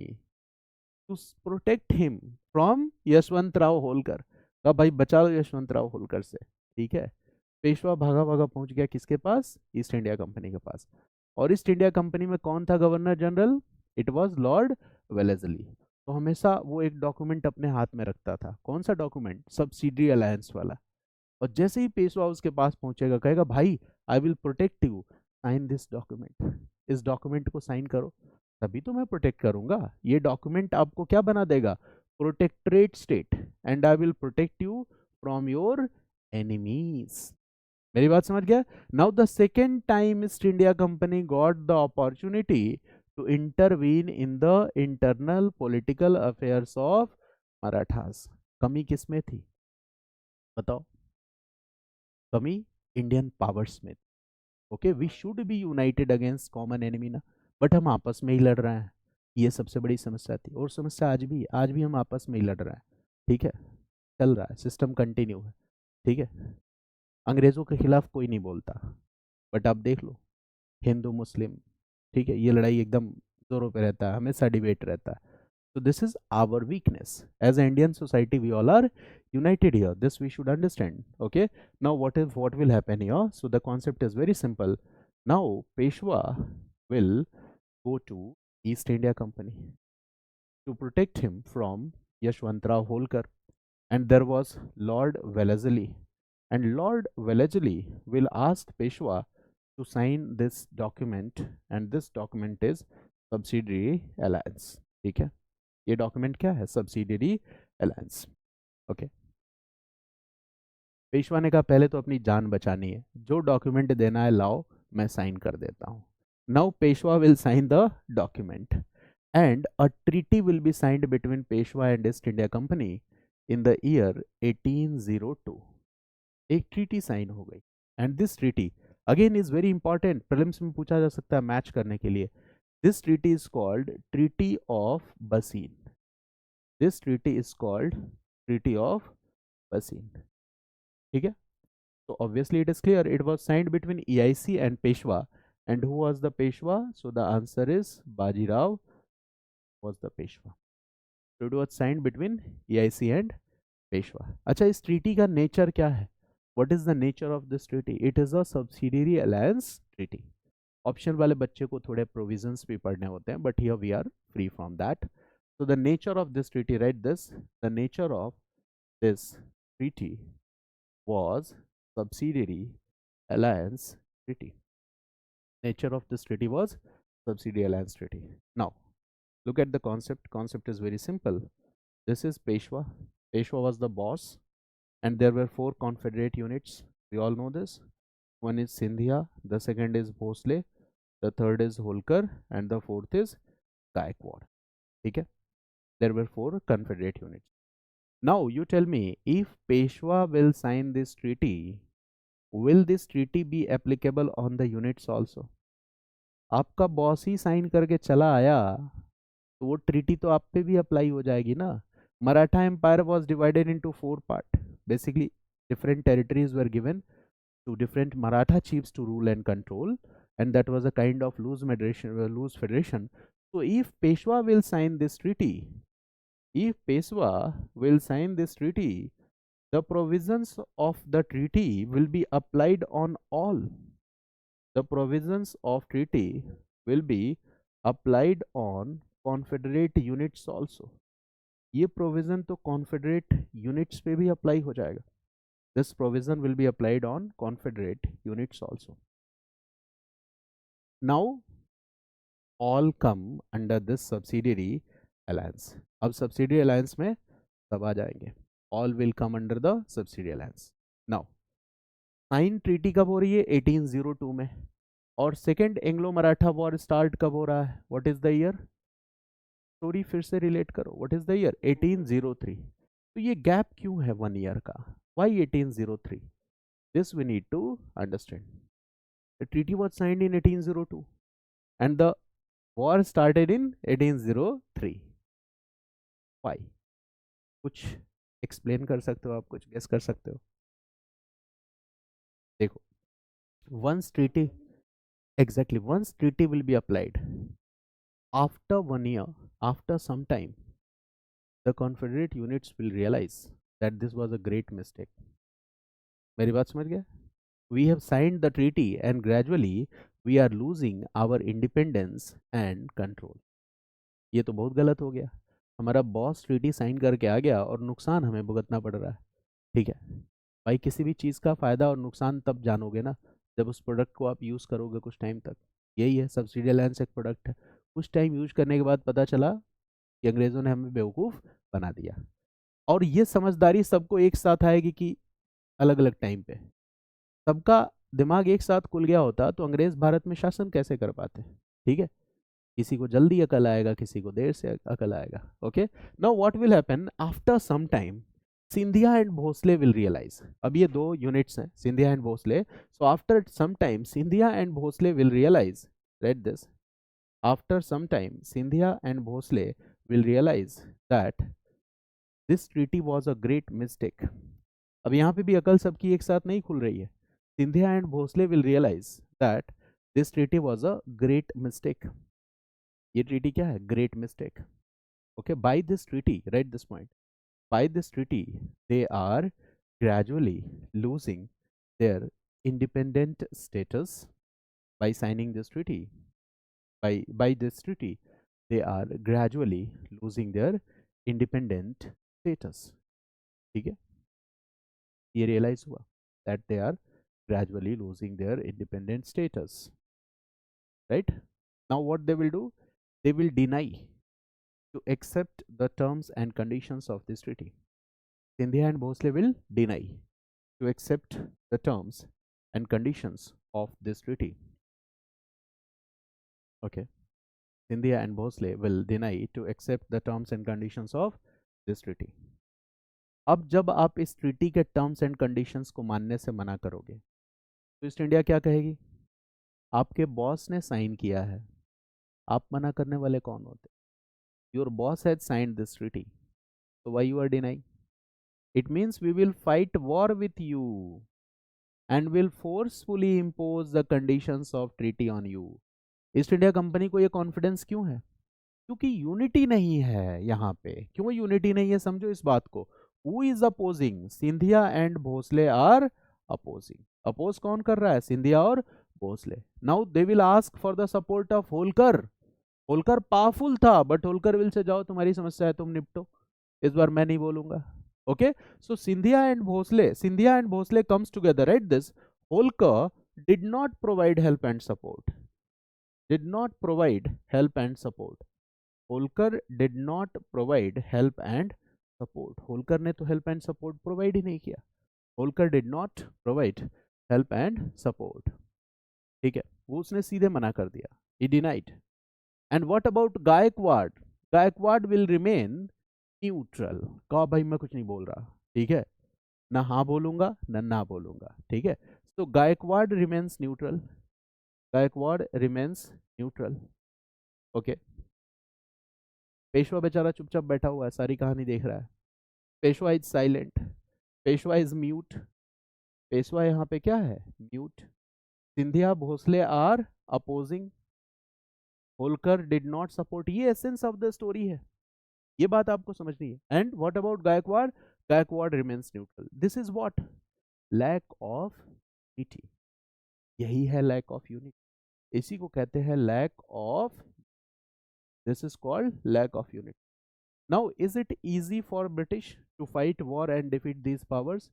S1: to protect him from Yashwant Rao Holkar. कहा भाई बचा लो यशवंत राव होलकर से. ठीक है, पेशवा भागा भागा पहुंच गया किसके पास? ईस्ट इंडिया कंपनी के पास. और ईस्ट इंडिया कंपनी में कौन था governor general? It was Lord Wellesley. तो हमेशा वो एक डॉक्यूमेंट अपने हाथ में रखता था. कौन सा डॉक्यूमेंट? सब्सिडी अलायंस वाला. और जैसे ही पेशवा उसके पास पहुंचेगा कहेगा भाई I will protect you, sign this document. इस डॉक्यूमेंट को साइन करो. तभी तो मैं प्रोटेक्ट करूंगा। ये डॉक्यूमेंट आपको क्या बना देगा, protectorate state, and I will protect you from your enemies. मेरी बात समझ गया? Now the second time East India Company got the opportunity to intervene in the internal political affairs of Marathas. कमी किस में थी बताओ? कमी इंडियन पावर्स में। Okay, we should be united against common enemy ना, बट हम आपस में ही लड़ रहे हैं। ये सबसे बड़ी समस्या थी, और समस्या आज भी हम आपस में ही लड़ रहे हैं। ठीक है, चल रहा है, सिस्टम कंटिन्यू है। ठीक है, अंग्रेजों के खिलाफ कोई नहीं बोलता, बट आप देख लो हिंदू मुस्लिम, ठीक है, ये लड़ाई एकदम जोरों पे रहता है, हमेशा डिबेट रहता है। So this is our weakness. As an Indian society, we all are united here. This we should understand. Okay. Now what will happen here? So the concept is very simple. Now Peshwa will go to East India Company to protect him from Yashwantrao Holkar. And there was Lord Wellesley. And Lord Wellesley will ask Peshwa to sign this document, and this document is subsidiary alliance. ठीक है, ये document क्या है, subsidiary alliance. Okay, Peshwa ने कहा पहले तो अपनी जान बचानी है, जो डॉक्यूमेंट देना है लाओ, मैं साइन कर देता हूं। Now Peshwa will sign the document, and a treaty will be signed between Peshwa and East India Company in the year 1802। एक ट्रीटी साइन हो गई, and this treaty again is very important, prelims में पूछा जा सकता है मैच करने के लिए। This treaty is called treaty of Bassein. This treaty is called Treaty of Basin. ठीक है, so obviously it is clear it was signed between EIC and Peshwa. And who was the Peshwa? So the answer is Bajirao was the Peshwa. So it was signed between EIC and Peshwa. अच्छा, इस treaty का nature क्या है? What is the nature of this treaty? It is a subsidiary alliance treaty. Option वाले बच्चे को थोड़े provisions भी पढ़ने होते हैं, but here we are free from that. So the nature of this treaty, write this, the nature of this treaty was subsidiary alliance treaty. Nature of this treaty was subsidiary alliance treaty. Now look at the concept is very simple. This is Peshwa. Peshwa was the boss, and there were 4 confederate units. We all know this. One is Sindhia, the second is Bhosle, the third is Holkar, and the fourth is Gaikwad. Okay, there were 4 confederate units. Now you tell me, if Peshwa will sign this treaty, will this treaty be applicable on the units also? आपका boss ही sign करके चला आया, तो वो treaty तो आप पे भी अप्लाई हो जाएगी ना। Maratha empire was divided into 4 part, basically different territories were given to different Maratha chiefs to rule and control, and that was a kind of loose federation. So if Peshwa will sign this treaty, if Peshwa will sign this treaty, the provisions of the treaty will be applied on all. The provisions of treaty will be applied on confederate units also. ये provision तो confederate units पे भी apply हो जाएगा. This provision will be applied on confederate units also. Now all come under this subsidiary alliance. अब subsidiary alliance में सब आ जाएंगे. All will come under the subsidiary alliance. Now sign treaty कब हो रही है? 1802 में. और second Anglo Maratha war start कब हो रहा है? What is the year? Story फिर से रिलेट करो. What is the year? 1803. तो ये गैप क्यों है 1 ईयर का? Why 1803? This we need to understand. The treaty was signed in 1802 and the war started in 1803. Why? कुछ एक्सप्लेन कर सकते हो आप? कुछ गेस कर सकते हो? देखो, once treaty, exactly, once treaty will be applied, after 1 year, after some time, the confederate units will realize that this was a great mistake. मेरी बात समझ गया? We have signed the treaty and gradually we are losing our independence and control. ये तो बहुत गलत हो गया. हमारा बॉस ट्रीटी साइन करके आ गया और नुकसान हमें भुगतना पड़ रहा है. ठीक है भाई, किसी भी चीज़ का फ़ायदा और नुकसान तब जानोगे ना, जब उस प्रोडक्ट को आप यूज़ करोगे कुछ टाइम तक. यही है, सब्सिडी अलायंस एक प्रोडक्ट है. कुछ टाइम यूज करने के बाद पता चला कि अंग्रेजों ने हमें बेवकूफ़ बना दिया। और ये समझदारी सबको एक साथ आएगी कि अलग अलग टाइम पे? सबका दिमाग एक साथ खुल गया होता तो अंग्रेज भारत में शासन कैसे कर पाते? ठीक है, किसी को जल्दी अकल आएगा, किसी को देर से अकल आएगा। Okay, now what will happen after some time, Scindia and Bhosle will realise. अब ये दो यूनिट्स हैं, Scindia and Bhosle. So after some time Scindia and Bhosle will realise, read this, after some time Scindia and Bhosle will realize that this treaty was a great mistake. अब यहाँ पे भी अकल सबकी एक साथ नहीं खुल रही है। Scindia and Bhosle will realise that this treaty was a great mistake. ये ट्रीटी क्या है? Great mistake. Okay, by this treaty, right this point, by this treaty they are gradually losing their independent status. By signing this treaty, by this treaty they are gradually losing their independent status. ठीक है, ये realise हुआ that they are gradually losing their independent status, right? Now what they will do, they will deny to accept the terms and conditions of this treaty. Scindia and Bhosle will deny to accept the terms and conditions of this treaty. Okay, Scindia and Bhosle will deny to accept the terms and conditions of this treaty. अब जब आप इस treaty के terms and conditions को मानने से मना करोगे तो ईस्ट इंडिया क्या कहेगी? आपके बॉस ने साइन किया है, आप मना करने वाले कौन होते? Your boss has signed this treaty, so why you are denying? It means we will fight war with you and will forcefully impose the conditions of treaty on you. East India company को ये confidence क्यों है? क्योंकि unity नहीं है यहाँ पे। क्यों यूनिटी नहीं है? समझो इस बात को। Who is opposing? Scindia and Bhonsle are opposing. Oppose कौन कर रहा है? सिंधिया और Bhonsle. Now they will ask for the support of Holkar. Holkar powerful था, बट होलकर विल से जाओ तुम्हारी समस्या है, तुम निपटो, इस बार मैं नहीं बोलूंगा। Okay, so Scindia and Bhosle comes together, right this. Holkar did not provide help and support, did not provide help and support. Holkar did not provide help and support. Holkar ने तो हेल्प एंड सपोर्ट प्रोवाइड ही नहीं किया। Holkar did not provide help and support. ठीक है, वो उसने सीधे मना कर दिया, he denied. And what about Gaekwad? Gaekwad will remain neutral. कहा भाई मैं कुछ नहीं बोल रहा, ठीक है, ना हाँ बोलूंगा ना बोलूंगा, ठीक है। तो Gaekwad remains neutral, Gaekwad remains neutral. Okay, Peshwa बेचारा चुपचाप बैठा हुआ है, सारी कहानी देख रहा है। Peshwa is silent, Peshwa is mute. Peshwa यहाँ पे क्या है? Mute. Scindia Bhosle are opposing, Holkar did not support. ये एसेंस ऑफ द स्टोरी है, ये बात आपको समझनी है। And what about Gaekwad? Gaekwad remains neutral. This is what? Lack of unity. यही है लैक ऑफ यूनिटी, इसी को कहते हैं lack of, this is called lack of unity. Now, is it easy for British to fight war and defeat these powers?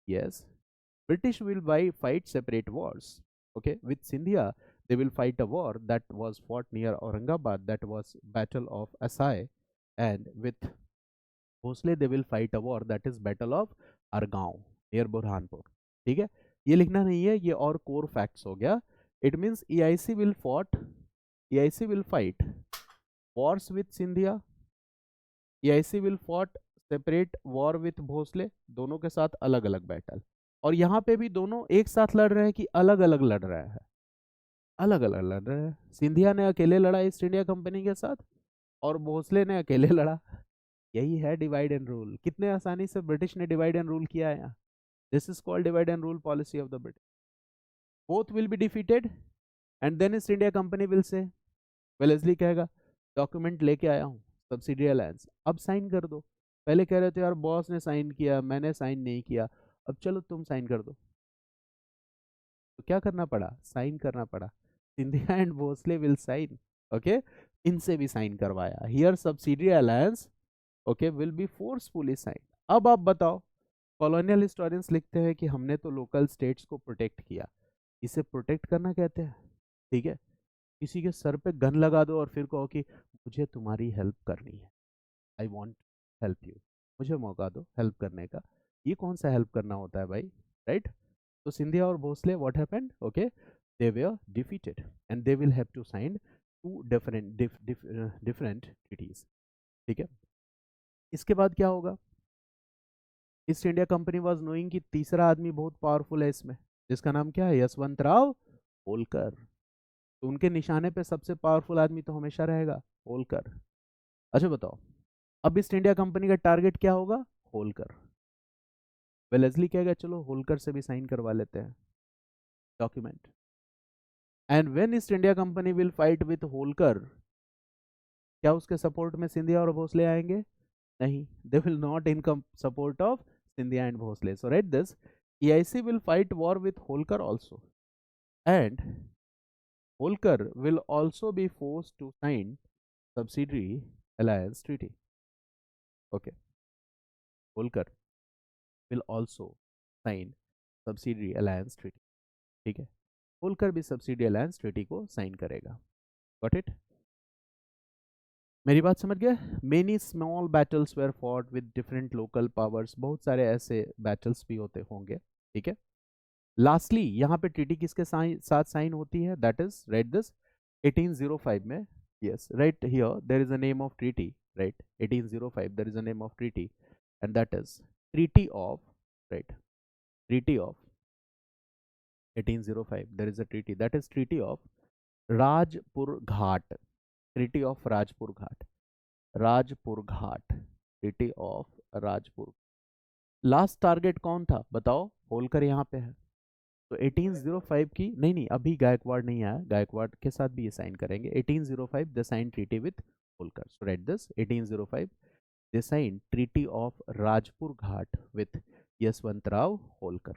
S1: Yes. British will fight separate wars. Okay, with Scindia, they will fight a war that was fought near Aurangabad, that was Battle of Asai, and with Bhosle they will fight a war that is Battle of Argaon near Burhanpur. ठीक है, ये लिखना नहीं है, ये और core facts हो गया। It means EIC will fight wars with Scindia, EIC will fought separate war with Bhosle, दोनों के साथ अलग अलग बैटल। और यहाँ पे भी दोनों एक साथ लड़ रहे हैं कि अलग अलग लड़ रहे हैं? अलग अलग लड़ रहे हैं। सिंधिया ने अकेले लड़ा ईस्ट इंडिया कंपनी के साथ और भोसले ने अकेले लड़ा। यही है डिवाइड एंड रूल। कितने आसानी से ब्रिटिश ने डिवाइड एंड रूल किया है यहाँ। This is called divide and rule policy of the British. Both will be defeated and then East India Company will say, Wellesley कहेगा डॉक्यूमेंट लेके आया हूँ सब्सिडी अलायंस, अब साइन कर दो। पहले कह रहे थे यार बॉस ने साइन किया, मैंने साइन नहीं किया, अब चलो तुम साइन कर दो। तो क्या करना पड़ा? साइन करना पड़ा। Scindia and Bhosle will sign. Okay, इनसे भी साइन करवाया। Here subsidy alliance okay will be forcefully sign. अब आप बताओ, कॉलोनियल हिस्टोरियंस लिखते हैं कि हमने तो लोकल स्टेट्स को प्रोटेक्ट किया, इसे प्रोटेक्ट करना कहते हैं, ठीक है। किसी के सर पे गन लगा दो और फिर कहो कि मुझे तुम्हारी हेल्प करनी है, आई वॉन्ट हेल्प यू, मुझे मौका दो हेल्प करने का। ये कौन सा हेल्प करना होता है भाई, राइट? तो सिंधिया और Bhosle what happened, okay, they were defeated and they will have to sign two different treaties. ठीक है, इसके बाद क्या होगा? East India Company was knowing कि तीसरा आदमी बहुत पावरफुल है इसमें, जिसका नाम क्या है, यशवंत राव होलकर। तो उनके निशाने पे सबसे पावरफुल आदमी तो हमेशा रहेगा होलकर। अच्छा बताओ, अब ईस्ट इंडिया कंपनी का टारगेट क्या होगा? होलकर। वेलेस्ली कहेगा चलो होलकर से भी साइन करवा लेते हैं document. And when East India Company will fight with Holkar, क्या उसके सपोर्ट में सिंधिया और भोसले आएंगे? नहीं, they will not in support of Scindia and Bhosle. So right this, EIC will fight war with Holkar also, and Holkar will also be forced to sign subsidiary alliance treaty. Okay, Holkar will also sign subsidiary alliance treaty. ठीक है, होलकर भी subsidy alliance treaty को sign करेगा। Got it? मेरी बात समझ गया? Many small battles were fought with different local powers, बहुत सारे ऐसे बैटल्स भी होते होंगे। ठीक है, लास्टली यहाँ पे ट्रीटी किसके साथ साइन होती है? दैट इज राइट दिस 1805 में। Yes, right here there is a name of treaty, right? 1805 there is a name of treaty and that is treaty of, right, treaty of 1805 there is a treaty, that is treaty of Rajpur Ghat, treaty of Rajpur Ghat, Rajpur Ghat, treaty of Rajpur। Last target कौन था बताओ? होलकर यहाँ पे है। तो 1805 की नहीं नहीं, अभी गायकवाड़ नहीं आया, गायकवाड़ के साथ भी ये साइन करेंगे। 1805 they sign treaty with Holkar. So right this 1805 they sign treaty of Rajpur Ghat with Yashwantrao Holkar.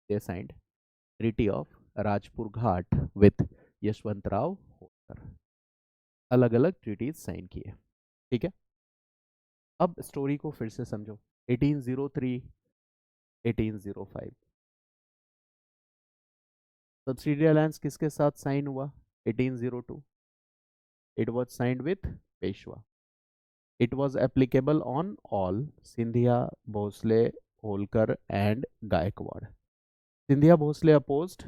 S1: They signed treaty of Rajpur Ghat with Yashwantrao Holkar. अलग अलग ट्रीटीज साइन किए। ठीक है, अब स्टोरी को फिर से समझो। 1803 1805 सब्सिडी अलायंस किसके साथ साइन हुआ? 1802 it was signed with Peshwa. It was applicable on all Scindia, Bhosle, Holkar and Gaekwad. Scindia Bhosle opposed,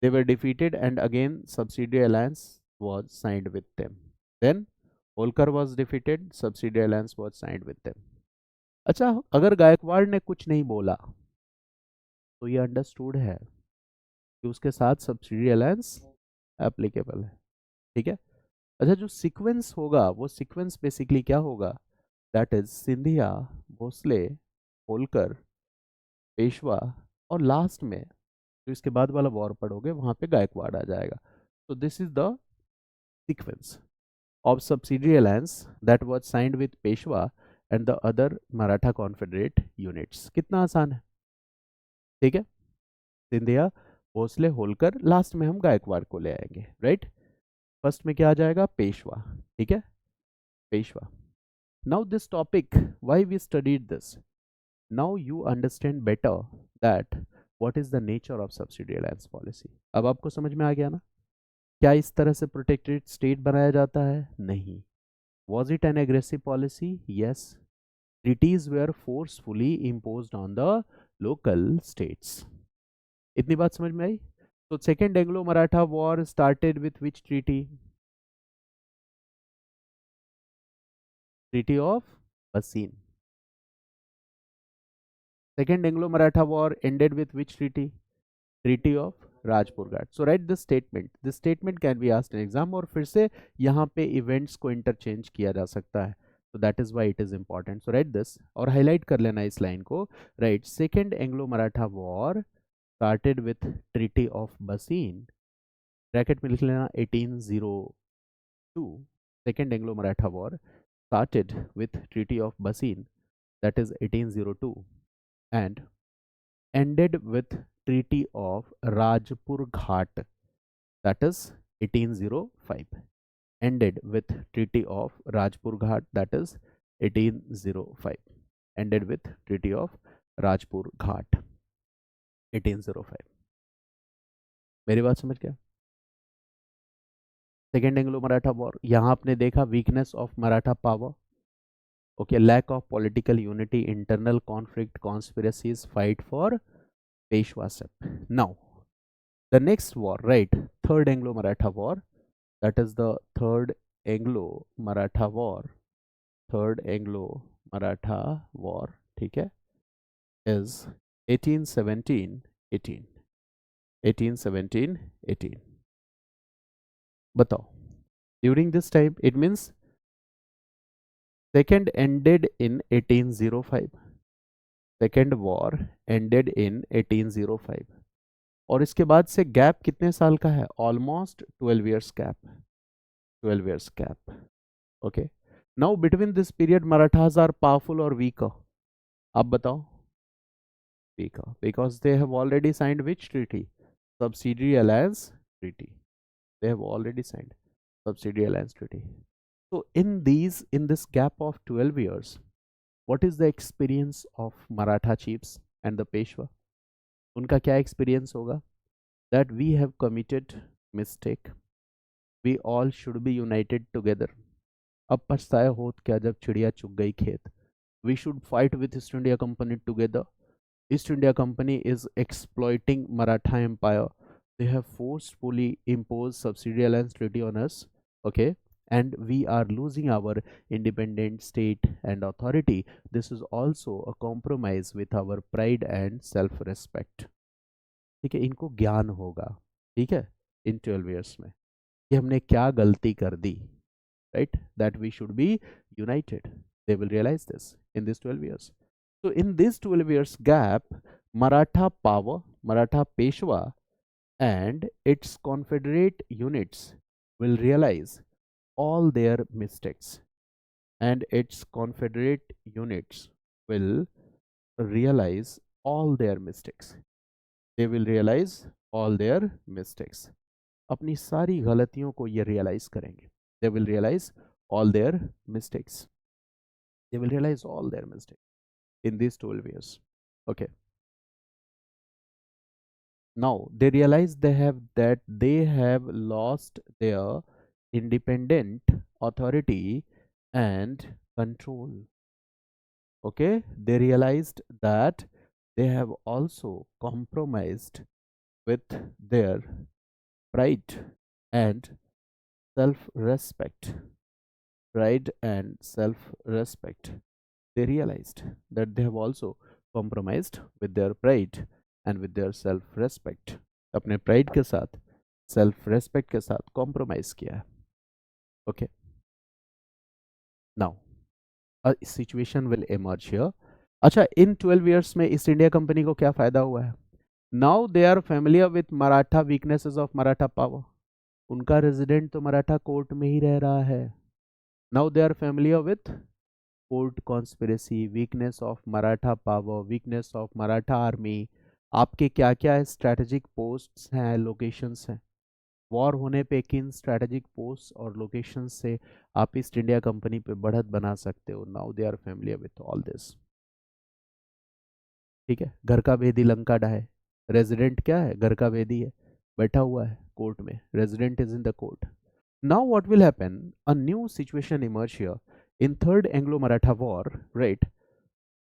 S1: they were defeated, and again subsidiary alliance was signed with them. Then Holkar was defeated, subsidiary alliance was signed with them. अच्छा, अगर गायकवाड़ ने कुछ नहीं बोला तो ये understood है कि उसके साथ सब्सिडी अलायंस एप्लीकेबल है। ठीक है, अच्छा जो सीक्वेंस होगा वो सीक्वेंस बेसिकली क्या होगा? दैट इज सिंधिया, भोसले, होलकर, पेशवा, और लास्ट में जो इसके बाद वाला वॉर पढ़ोगे वहां पे गायकवाड़ आ जाएगा। तो this is the sequence of subsidiary alliance that was signed with Peshwa and the other Maratha Confederate units। कितना आसान है, ठीक है? सिंधिया, भोसले, होलकर, लास्ट में हम गायकवाड़ को ले आएंगे, राइट? फर्स्ट में क्या आ जाएगा? पेशवा। ठीक है, Peshwa. Now this topic, why we studied this, now you understand better that what is the nature of subsidy alliance policy. अब आपको समझ में आ गया ना? क्या इस तरह से प्रोटेक्टेड स्टेट बनाया जाता है? नहीं। Was it an aggressive policy? Yes. Treaties were forcefully imposed on the local states. इतनी बात समझ में आई? So second Anglo-Maratha war started with which treaty? Treaty of Bassein. Second Anglo-Maratha war ended with which treaty? Treaty of Rajpur Ghat. So write this statement. This statement can be asked in exam, और फिर से यहाँ पे events को interchange किया जा सकता है। So that is why it is important. So write this और highlight कर लेना इस line को। Right, Second Anglo-Maratha War started with Treaty of Bassein. Bracket में लिख लेना 1802. Second Anglo-Maratha War started with Treaty of Bassein, that is 1802, and ended with Treaty of Rajpur Ghat, that is 1805. Ended with Treaty of Rajpur Ghat, that is 1805. Ended with Treaty of Rajpur Ghat 1805। मेरी बात समझ गया? Second Anglo Maratha war, यहाँ आपने देखा weakness of Maratha power, okay, lack of political unity, internal conflict, conspiracies, fight for Peshwaship. Now the next war, right, third Anglo Maratha war, that is the third Anglo Maratha war, third Anglo Maratha war, ठीक है, is 1817 18 1817 18. बताओ, during this time it means second ended in 1805, second war ended in 1805, और इसके बाद से gap कितने साल का है, almost 12 years gap, 12 years gap. Okay, now between this period Marathas are powerful or weaker? आप बताओ. Weaker, because they have already signed which treaty? Subsidiary alliance treaty. They have already signed subsidiary alliance treaty. So in this gap of 12 years, what is the experience of Maratha chiefs and the Peshwa? उनका क्या experience होगा? That we have committed mistake, we all should be united together. अब पछताया होत क्या जब चिड़िया चुग गई खेत. We should fight with East India Company together. East India Company is exploiting Maratha Empire. They have forcefully imposed subsidiary alliance treaty on us. Okay, and we are losing our independent state and authority. This is also a compromise with our pride and self-respect. ठीक है, इनको ज्ञान होगा, ठीक है, इन 12 years में कि हमने क्या गलती कर दी, right, that we should be united. They will realize this in these 12 years. So in this 12 years gap, Maratha power, Maratha Peshwa and its confederate units will realize all their mistakes, and its confederate units will realize all their mistakes. They will realize all their mistakes. अपनी सारी गलतियों को ये realize करेंगे. They will realize all their mistakes. They will realize all their mistakes in these 12 years. Okay, now they realize that they have lost their independent authority and control. Okay, they realized that they have also compromised with their pride and self-respect, pride and self-respect. They realized that they have also compromised with their pride and with their self respect. अपने pride के साथ self respect के साथ compromise किया है. Okay, now a situation will emerge here. अच्छा, इन 12 years में East India company को क्या फायदा हुआ है? Now they are familiar with Maratha weaknesses of Maratha power. उनका रेजिडेंट तो मराठा कोर्ट में ही रह रहा है. Now they are familiar with court conspiracy, weakness of Maratha power, weakness of Maratha army, आपके क्या क्या स्ट्रैटेजिक पोस्ट्स हैं, लोकेशंस हैं, वॉर होने पे किन स्ट्रैटेजिक पोस्ट और लोकेशंस से आप ईस्ट इंडिया कंपनी पे बढ़त बना सकते हो. Now they are familiar with all this. ठीक है, घर का भेदी लंका ढाए. रेजिडेंट क्या है? घर का भेदी है, बैठा हुआ है कोर्ट में. Resident is in the court. Now what will happen? A new situation emerge here in third Anglo-Maratha war, right?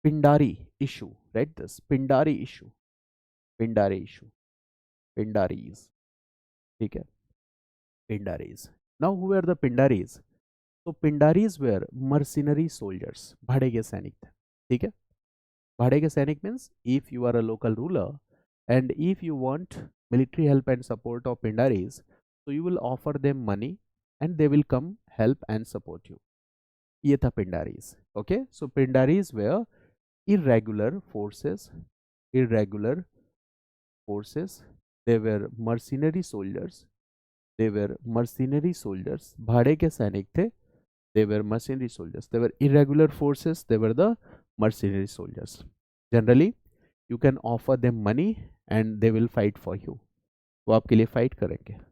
S1: Pindari issue, right? This Pindari issue, Pindari issue, Pindaris, ठीक है, Pindaris. Now who were the Pindaris? So Pindaris were mercenary soldiers, भाड़े के सैनिक थे. ठीक है, भाड़े के सैनिक means if you are a local ruler and if you want military help and support of Pindaris, so you will offer them money and they will come help and support you. ये था Pindaris. Okay, so Pindaris were irregular forces, irregular forces. They were mercenary soldiers. They were mercenary soldiers. भाड़े के सैनिक थे. They were mercenary soldiers. They were irregular forces. They were the mercenary soldiers. Generally, you can offer them money and they will fight for you. वो आपके लिए fight करेंगे.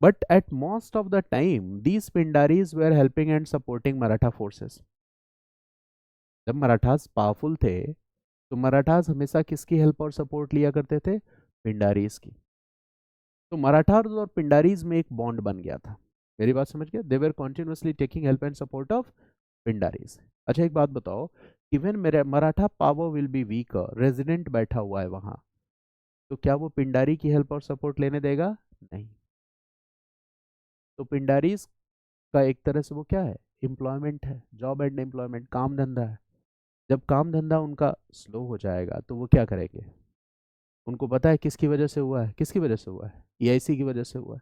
S1: But at most of the time, these Pindaris were helping and supporting Maratha forces. जब Marathas powerful थे तो मराठास हमेशा किसकी help और सपोर्ट लिया करते थे? पिंडारीज की. तो मराठास और पिंडारीज में एक बॉन्ड बन गया था. मेरी बात समझ गए? They were continuously taking help and support of Pindaris. अच्छा एक बात बताओ, कि व्हेन मेरे Maratha power will be weaker, resident बैठा हुआ है वहां, तो क्या वो पिंडारी की हेल्प और सपोर्ट लेने देगा? नहीं। तो पिंडारीज का एक तरह से वो क्या है, एम्प्लॉयमेंट है, जॉब एंड एम्प्लॉयमेंट, काम धंधा है। जब काम धंधा उनका स्लो हो जाएगा तो वो क्या करेंगे? उनको पता है किसकी वजह से हुआ है, किसकी वजह से हुआ है, ईआईसी की वजह से हुआ है।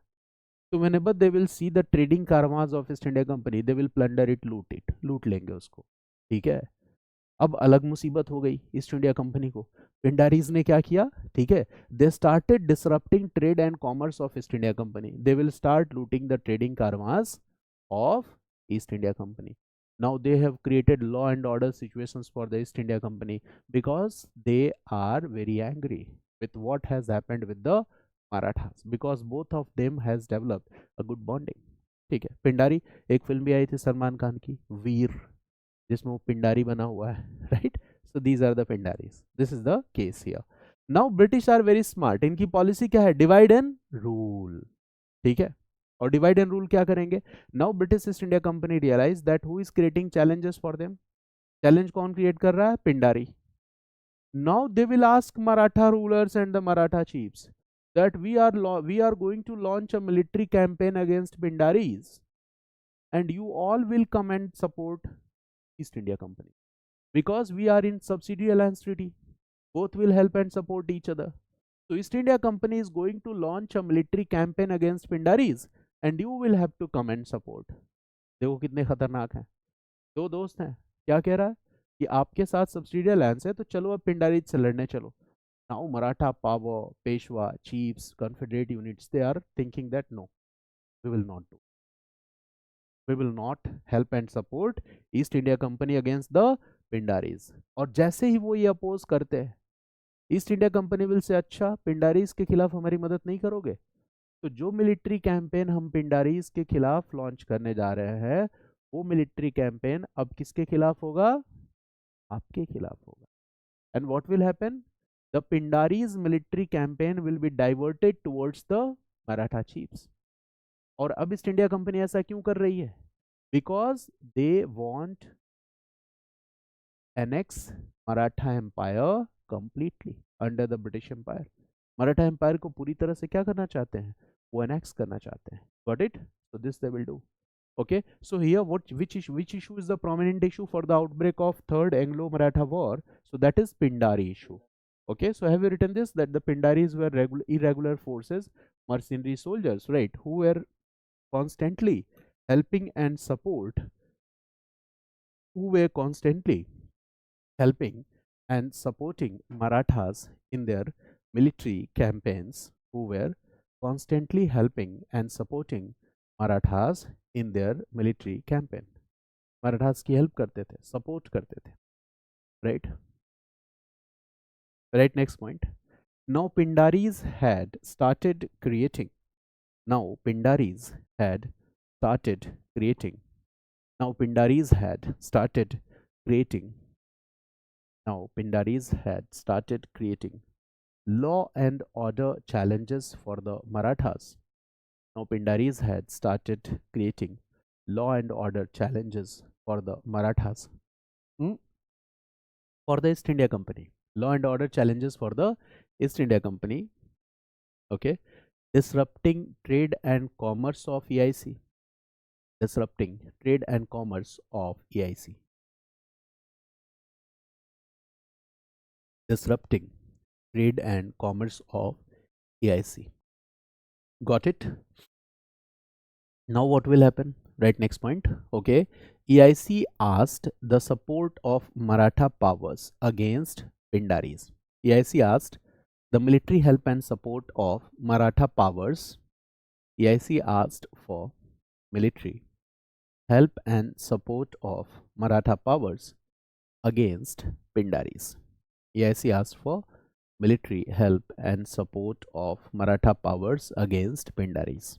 S1: तो मैंने but they will see the trading कारवांस of East India company, they will plunder it, लूट इट, लूट लेंगे उसको। ठीक है। अब अलग मुसीबत हो गई ईस्ट इंडिया कंपनी को। पिंडारीज ने क्या किया? ठीक है, they started disrupting trade and commerce of East India company, they will start looting the trading कारवांस of East India Company. Now they have created law and order situations for the East India Company because they are very angry with what has happened with the Marathas, because both of them has developed a good bonding. ठीक है। पिंडारी, एक film भी आई थी सलमान खान की, वीर, जिसमें वो पिंडारी बना हुआ है, right? So these are the Pindaris, this is the case here. Now British are very smart, इनकी पॉलिसी क्या है? Divide and rule. ठीक है। और डिवाइड एंड रूल क्या करेंगे? Now British East India Company realise that who is creating challenges for them. Challenge कौन create कर रहा है? Pindari. Now they will ask Maratha rulers and the Maratha chiefs that we are going to launch a military campaign against Pindaris, and you all will come and support East India Company because we are in subsidiary alliance treaty. Both will help and support each other. So East India Company is going to launch a military campaign against Pindaris, and you will have to come and support. देखो कितने खतरनाक हैं। दो दोस्त हैं, क्या कह रहा है कि आपके साथ सब्सिडी अलायंस है, तो चलो अब पिंडारी से लड़ने चलो। Now Maratha power, Peshwa, chiefs, confederate units, they are thinking that no, we will not do, we will not help and support East India Company against the Pindaris. और जैसे ही वो ये अपोज करते हैं, ईस्ट इंडिया कंपनी विल से, अच्छा पिंडारीज के खिलाफ हमारी मदद नहीं करोगे, तो जो मिलिट्री कैंपेन हम पिंडारीज के खिलाफ लॉन्च करने जा रहे हैं, वो मिलिट्री कैंपेन अब किसके खिलाफ होगा? आपके खिलाफ होगा। And what will happen? The Pindaris military campaign will be diverted towards the Maratha chiefs. और अब ईस्ट इंडिया कंपनी ऐसा क्यों कर रही है? Because they want annex Maratha empire completely under the British empire. Maratha empire को पूरी तरह से क्या करना चाहते हैं? वो एनेक्स करना चाहते हैं। Got it? So this they will do. Okay, so here which issue is the prominent issue for the outbreak of third Anglo-Maratha war? So that is Pindari issue. Okay, so have you written this, that the Pindaris were irregular forces, mercenary soldiers, right, who were constantly helping and support, who were constantly helping and supporting Marathas in their military campaigns, who were constantly helping and supporting Marathas in their military campaign. Marathas की help करते थे, support करते थे, right? Right, next point. Now Pindaris had started creating, now Pindaris had started creating, now Pindaris had started creating, now Pindaris had started creating law and order challenges for the Marathas. Now Pindaris had started creating law and order challenges for the Marathas. For the East India Company, law and order challenges for the East India Company. Okay, disrupting trade and commerce of EIC, disrupting trade and commerce of EIC, disrupting trade and commerce of EIC. Got it? Now what will happen? Right, next point. Okay, EIC asked the support of Maratha powers against Pindaris. EIC asked the military help and support of Maratha powers. EIC asked for military help and support of Maratha powers against Pindaris. EIC asked for military help and support of Maratha powers against Pindaris.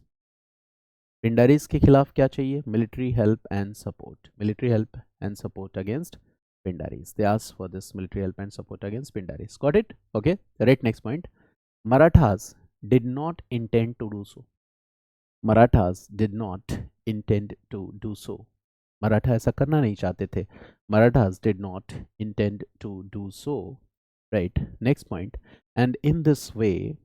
S1: पिंडारीज के खिलाफ क्या चाहिए? Military help and support, military help and support against Pindaris. They asked for this military help and support against Pindaris. Got it? Okay. Right. Next point. Marathas did not intend to do so. Marathas did not intend to do so. Maratha ऐसा करना नहीं चाहते थे. Marathas did not intend to do so. Right. Next point. And in this way,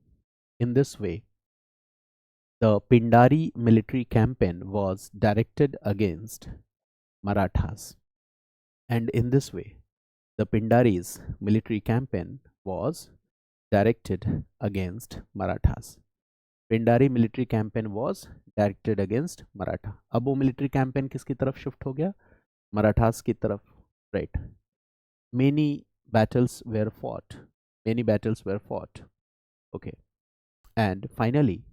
S1: the Pindari military campaign was directed against Marathas. And in this way, the Pindari's military campaign was directed against Marathas. Pindari military campaign was directed against Maratha. अब वो military campaign किसकी तरफ shift हो गया? मराठास की तरफ. Right. Many battles were fought. Many battles were fought. Okay. And finally,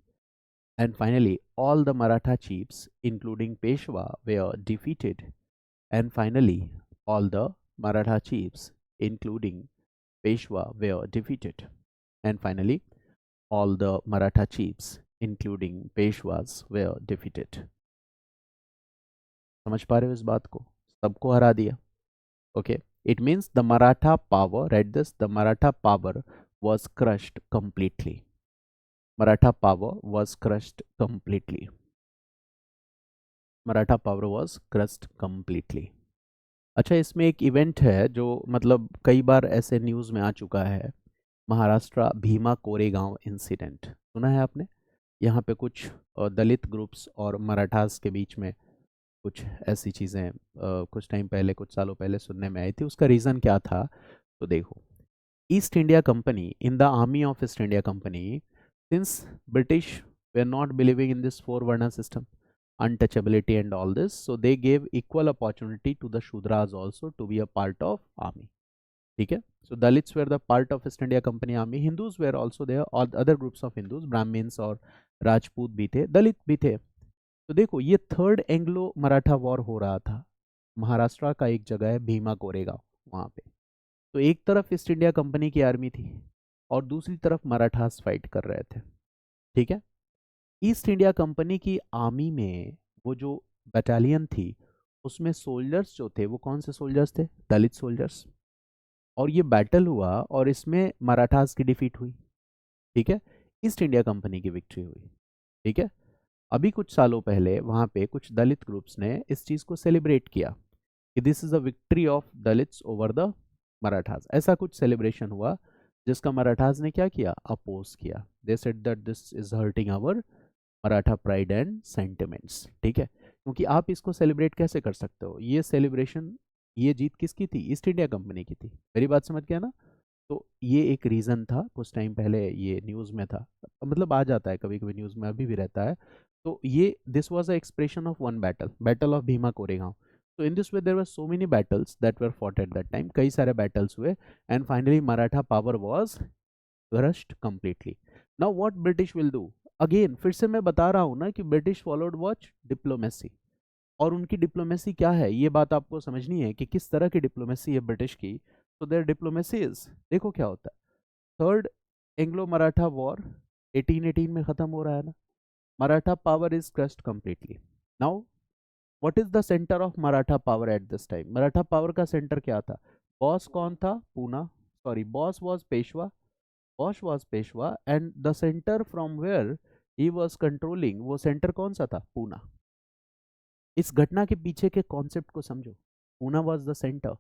S1: all the Maratha chiefs, including Peshwa, were defeated. And finally, all the Maratha chiefs, including Peshwa, were defeated. And finally, all the Maratha chiefs, including Peshwas, were defeated. समझ पा रहे हो इस बात को? सबको हरा दिया. Okay. It means the Maratha power, read this, the Maratha power was crushed completely. Maratha power was crushed completely. Maratha power was crushed completely. अच्छा, इसमें एक इवेंट है जो मतलब कई बार ऐसे न्यूज़ में आ चुका है. महाराष्ट्र भीमा कोरेगांव इंसिडेंट सुना है आपने? यहाँ पे कुछ दलित ग्रुप्स और मराठास के बीच में कुछ ऐसी चीज़ें कुछ टाइम पहले, कुछ सालों पहले सुनने में आई थी. उसका रीज़न क्या था? तो देखो, East India Company, in the army of East India Company, since British they are not believing in this four varna system, untouchability and all this, so they gave equal opportunity to the Shudras also to be a part of army. ठीक है. So Dalits were the part of East India Company army. Hindus were also there, all other groups of Hindus, Brahmins और राजपूत भी थे, दलित भी थे. तो देखो, ये थर्ड एंग्लो मराठा वॉर हो रहा था. महाराष्ट्र का एक जगह है भीमा कोरेगांव, वहाँ पे. तो एक तरफ ईस्ट इंडिया कंपनी की आर्मी थी और दूसरी तरफ मराठास फाइट कर रहे थे. ठीक है. ईस्ट इंडिया कंपनी की आर्मी में वो जो बटालियन थी, उसमें सोल्जर्स जो थे वो कौन से सोल्जर्स थे? दलित सोल्जर्स. और ये बैटल हुआ और इसमें मराठास की डिफीट हुई. ठीक है. ईस्ट इंडिया कंपनी की विक्ट्री हुई. ठीक है. अभी कुछ सालों पहले वहाँ पे कुछ दलित ग्रुप्स ने इस चीज़ को सेलिब्रेट किया कि this is a victory of Dalits over the Marathas. ऐसा कुछ सेलिब्रेशन हुआ जिसका मराठास ने क्या किया? अपोज किया. They said that this is hurting our Maratha pride and sentiments. ठीक है. क्योंकि आप इसको सेलिब्रेट कैसे कर सकते हो? ये सेलिब्रेशन, ये जीत किसकी थी? ईस्ट इंडिया कंपनी की थी. मेरी बात समझ गया ना? तो ये एक रीज़न था. कुछ टाइम पहले ये न्यूज़ में था, मतलब आ जाता है कभी कभी न्यूज़ में, अभी भी रहता है. तो ये this was a expression of one battle of Bhima Koregaon. तो in this way there were so many battles that were fought at that time. कई सारे बैटल्स हुए and finally Maratha power was crushed completely. Now what British will do? Again फिर से मैं बता रहा हूं ना कि ब्रिटिश फॉलोड वॉच डिप्लोमेसी. और उनकी डिप्लोमेसी क्या है, ये बात आपको समझनी है कि किस तरह की डिप्लोमेसी है ब्रिटिश की. तो देयर डिप्लोमेसी इज, देखो क्या होता है. थर्ड एंग्लो मराठा वॉर 1818 में खत्म हो रहा है ना. Maratha power is crushed completely. Now what is the centre of Maratha power at this time? Maratha power का सेंटर क्या था? बॉस कौन था? Poona. Sorry, boss was Peshwa. Boss was Peshwa and the centre from where he was controlling, वो सेंटर कौन सा था? पूना. इस घटना के पीछे के कॉन्सेप्ट को समझो. Poona was the centre.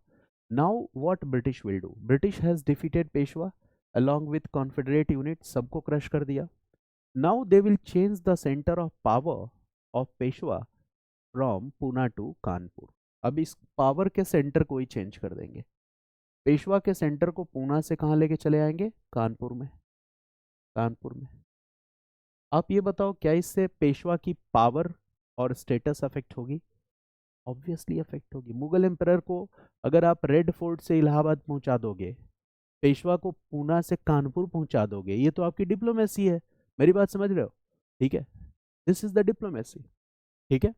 S1: Now what British will do? British has defeated Peshwa along with confederate unit, सबको क्रश कर दिया. Now they will change the centre of power of Peshwa from Poona to Kanpur. अब इस पावर के सेंटर को ही चेंज कर देंगे. पेशवा के सेंटर को पूना से कहाँ लेके चले आएंगे? कानपुर में. कानपुर में. आप ये बताओ, क्या इससे पेशवा की पावर और स्टेटस अफेक्ट होगी? ऑब्वियसली अफेक्ट होगी. मुगल एम्परर को अगर आप रेड फोर्ट से इलाहाबाद पहुंचा दोगे, पेशवा को पूना से कानपुर पहुंचा दोगे, ये तो आपकी डिप्लोमेसी है. मेरी बात समझ रहे हो? ठीक है. This is the diplomacy. ठीक है.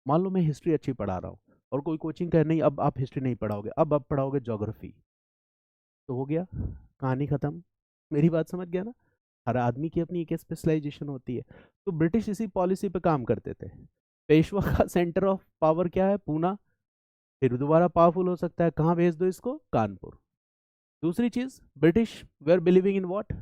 S1: मान लो मैं हिस्ट्री अच्छी पढ़ा रहा हूँ और कोई कोचिंग कहे नहीं अब आप हिस्ट्री नहीं पढ़ाओगे, अब पढ़ाओगे ज्योग्राफी, तो हो गया, कहानी खत्म. मेरी बात समझ गया ना? हर आदमी की अपनी एक स्पेशलाइजेशन होती है. तो ब्रिटिश इसी पॉलिसी पे काम करते थे. पेशवा का सेंटर ऑफ पावर क्या है? पूना. फिर दोबारा पावरफुल हो सकता है, कहाँ भेज दो इसको? कानपुर. दूसरी चीज, British were believing in what?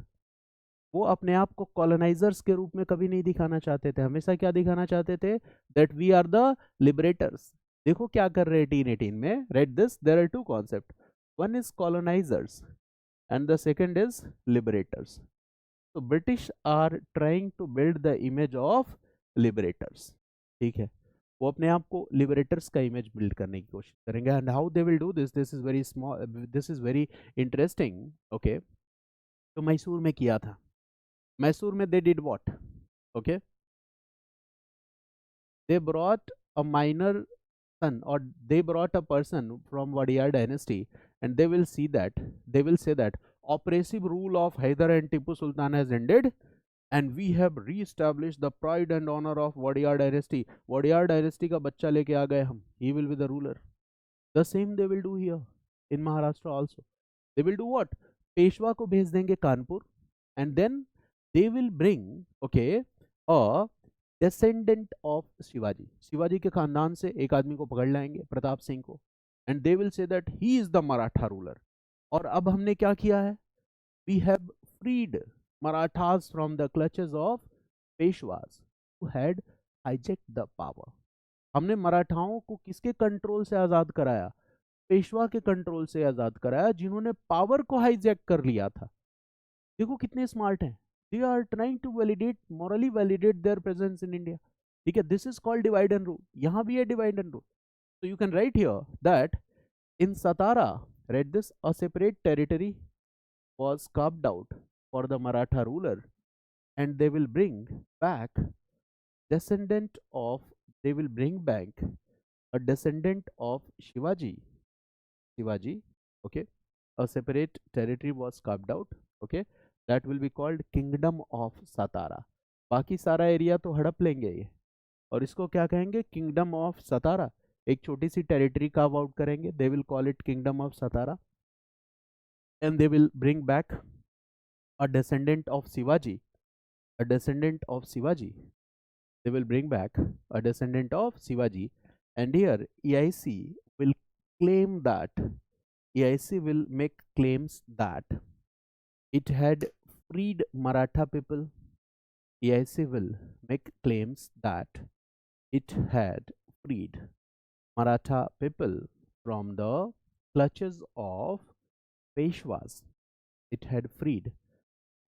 S1: वो अपने आप को कॉलोनाइजर्स के रूप में कभी नहीं दिखाना चाहते थे, हमेशा क्या दिखाना चाहते थे, that we are the liberators. देखो क्या कर रहे हैं 1818 में, right this, there are two concept, one is colonisers and the second is liberators. तो British are trying to build the image of liberators, ठीक है, वो अपने आप को लिबरेटर्स का इमेज बिल्ड करने की कोशिश करेंगे। And how they will do this, this is very small, this is very interesting, okay. तो मैसूर में किया था, मैसूर में they did what, okay, they brought a minor son, or they brought a person from Wadiyar dynasty, and they will say that oppressive rule of Hyder and Tipu Sultan has ended, and we have re-established the pride and honor of Wadiyar dynasty. Wadiyar dynasty का बच्चा लेके आ गए हम, he will be the ruler. The same they will do here in Maharashtra also. They will do what? Peshwa को भेज देंगे Kanpur, and then they will bring, okay, a descendant of Shivaji, Shivaji के खानदान से एक आदमी को पकड़ लाएंगे, प्रताप सिंह को, and they will say that he is the Maratha ruler. और अब हमने क्या किया है, we have freed Marathas from the clutches of Peshwas who had hijacked the power. हमने मराठाओं को किसके कंट्रोल से आजाद कराया, पेशवा के कंट्रोल से आजाद कराया, जिन्होंने पावर को हाईजैक कर लिया था। देखो कितने स्मार्ट हैं, they are trying to validate, morally validate their presence in India, ठीक है। This is called divide and rule, यहाँ भी है divide and rule. So you can write here that in Satara, read this, a separate territory was carved out for the Maratha ruler, and they will bring back descendant of, they will bring back a descendant of Shivaji, okay. A separate territory was carved out, okay, that will be called Kingdom of Satara. बाकी सारा area तो हड़प लेंगे ये, और इसको क्या कहेंगे, किंगडम ऑफ सतारा। एक छोटी सी टेरिटरी कार्व आउट करेंगे, they will call it kingdom of Satara, and they will bring back a descendant of Shivaji, a descendant of Shivaji, they will bring back a descendant of Shivaji, and here EIC will claim that, EIC will make claims that it had freed Maratha people. EIC will make claims that it had freed Maratha people from the clutches of Peshwas. It had freed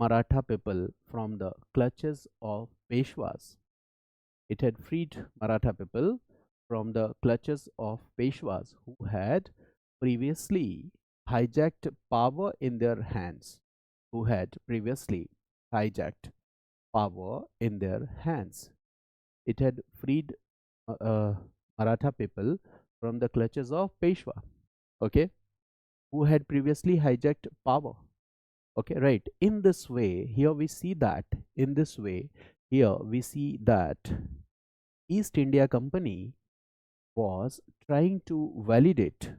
S1: Maratha people from the clutches of Peshwas. It had freed Maratha people from the clutches of Peshwas who had previously hijacked power in their hands. Who had previously hijacked power in their hands. It had freed Maratha people from the clutches of Peshwa, okay, who had previously hijacked power. Okay, right. In this way, here we see that, in this way, here we see that East India Company was trying to validate,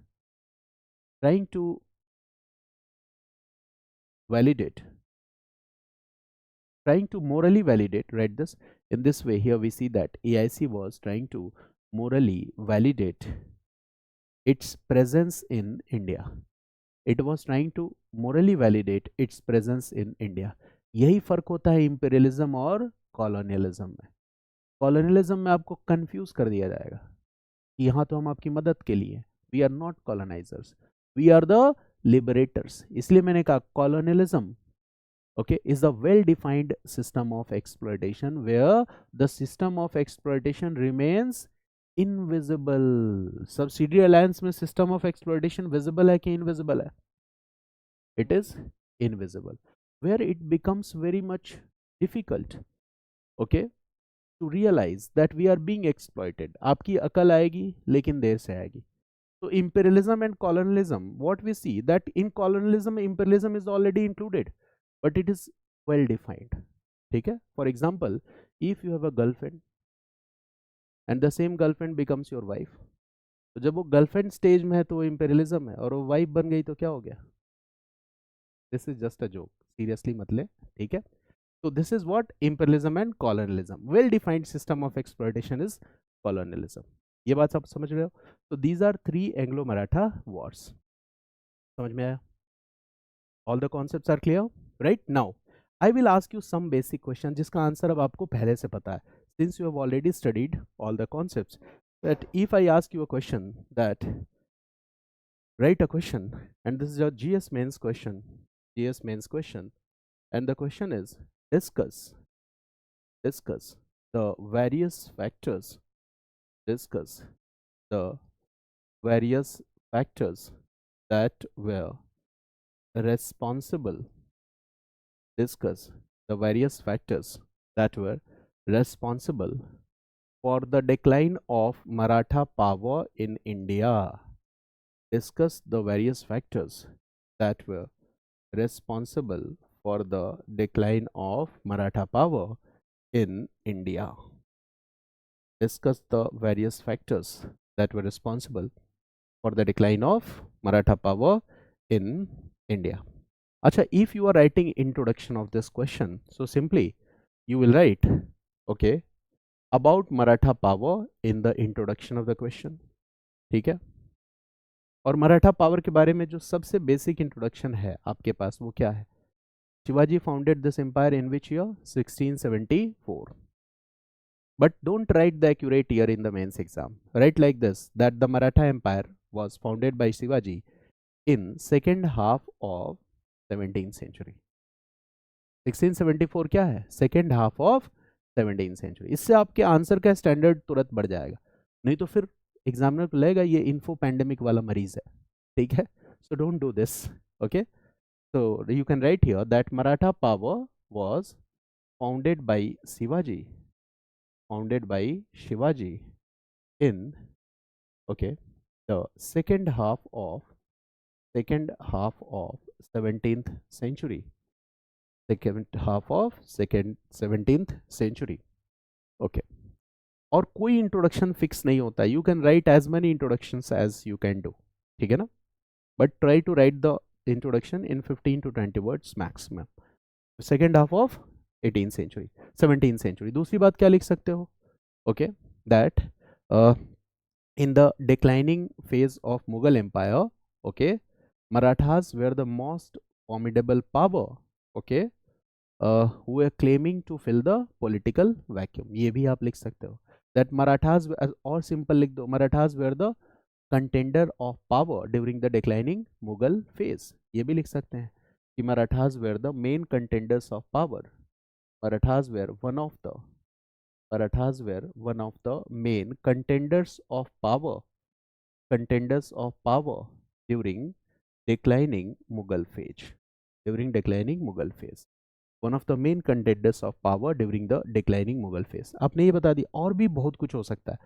S1: trying to validate, trying to morally validate, right? This, in this way, here we see that AIC was trying to morally validate its presence in India. It was trying to morally validate its presence in India. यही फर्क होता है imperialism और colonialism में। Colonialism में आपको confuse कर दिया जाएगा कि यहाँ तो हम आपकी मदद के लिए, we are not colonisers, we are the liberators. इसलिए मैंने कहा colonialism, okay, is a well defined system of exploitation where the system of exploitation remains invisible. Subsidiary alliance में system of exploitation visible है कि invisible है? It is invisible, where it becomes very much difficult, okay, to realize that we are being exploited. आपकी अकल आएगी लेकिन देर से आएगी। So imperialism and colonialism, what we see that in colonialism, imperialism is already included, but it is well defined. ठीक है? For example, if you have a girlfriend and the same girlfriend becomes your wife, तो जब वो girlfriend stage में है तो वो imperialism है, और वो वाइफ बन गई तो क्या हो गया? This is just a joke. Seriously मत ले, ठीक है? So this is what imperialism and colonialism. Well defined system of exploitation is colonialism. ये बात आप समझ रहे हो? So these are three Anglo-Maratha wars. समझ में आया? All the concepts are clear, right? Now I will ask you some basic question जिसका आंसर अब आपको पहले से पता है, since you have already studied all the concepts. That if I ask you a question, that write a question, and this is a GS mains question, GS mains question, and the question is discuss the various factors, discuss the various factors that were responsible, discuss the various factors that were responsible for the decline of Maratha power in India. Discuss the various factors that were responsible for the decline of Maratha power in India. Discuss the various factors that were responsible for the decline of Maratha power in India. Acha, if you are writing introduction of this question, so simply you will write, okay, about Maratha power in the introduction of the question. ठीक है. और Maratha power के बारे में जो सबसे basic introduction है आपके पास वो क्या है? Shivaji founded this empire in which year? 1674. But don't write the accurate year in the mains exam. Write like this, that the Maratha Empire was founded by Shivaji in second half of 17th century. 1674 क्या है? Second half of 17th century. इससे आपके answer का standard तुरंत बढ़ जाएगा, नहीं तो फिर एग्जामिनर को लगेगा ये इन्फो पैंडेमिक वाला मरीज है. ठीक है, so don't do this. Okay, so you can write here that Maratha power was founded by Shivaji in, okay, the second half of 17th century. Second half of 17th century. Okay, और कोई introduction फिक्स नहीं होता, you can write as many introductions as you can do. ठीक है ना, but try to write the introduction in 15 to 20 words maximum. Second half of 18th century, 17th century. दूसरी बात क्या लिख सकते हो? Okay, that in the declining phase of Mughal Empire, okay, Marathas were the most formidable power, okay, who were claiming to fill the political vacuum. ये भी आप लिख सकते हो, that Marathas, और simple लिख दो, Marathas were the contender of power during the declining Mughal phase. ये भी लिख सकते हैं कि Marathas were the main contenders of power. Marathas were one of the main contenders of power during declining Mughal phase. One of the main contenders of power during the declining Mughal phase. आपने ये बता दी, और भी बहुत कुछ हो सकता है,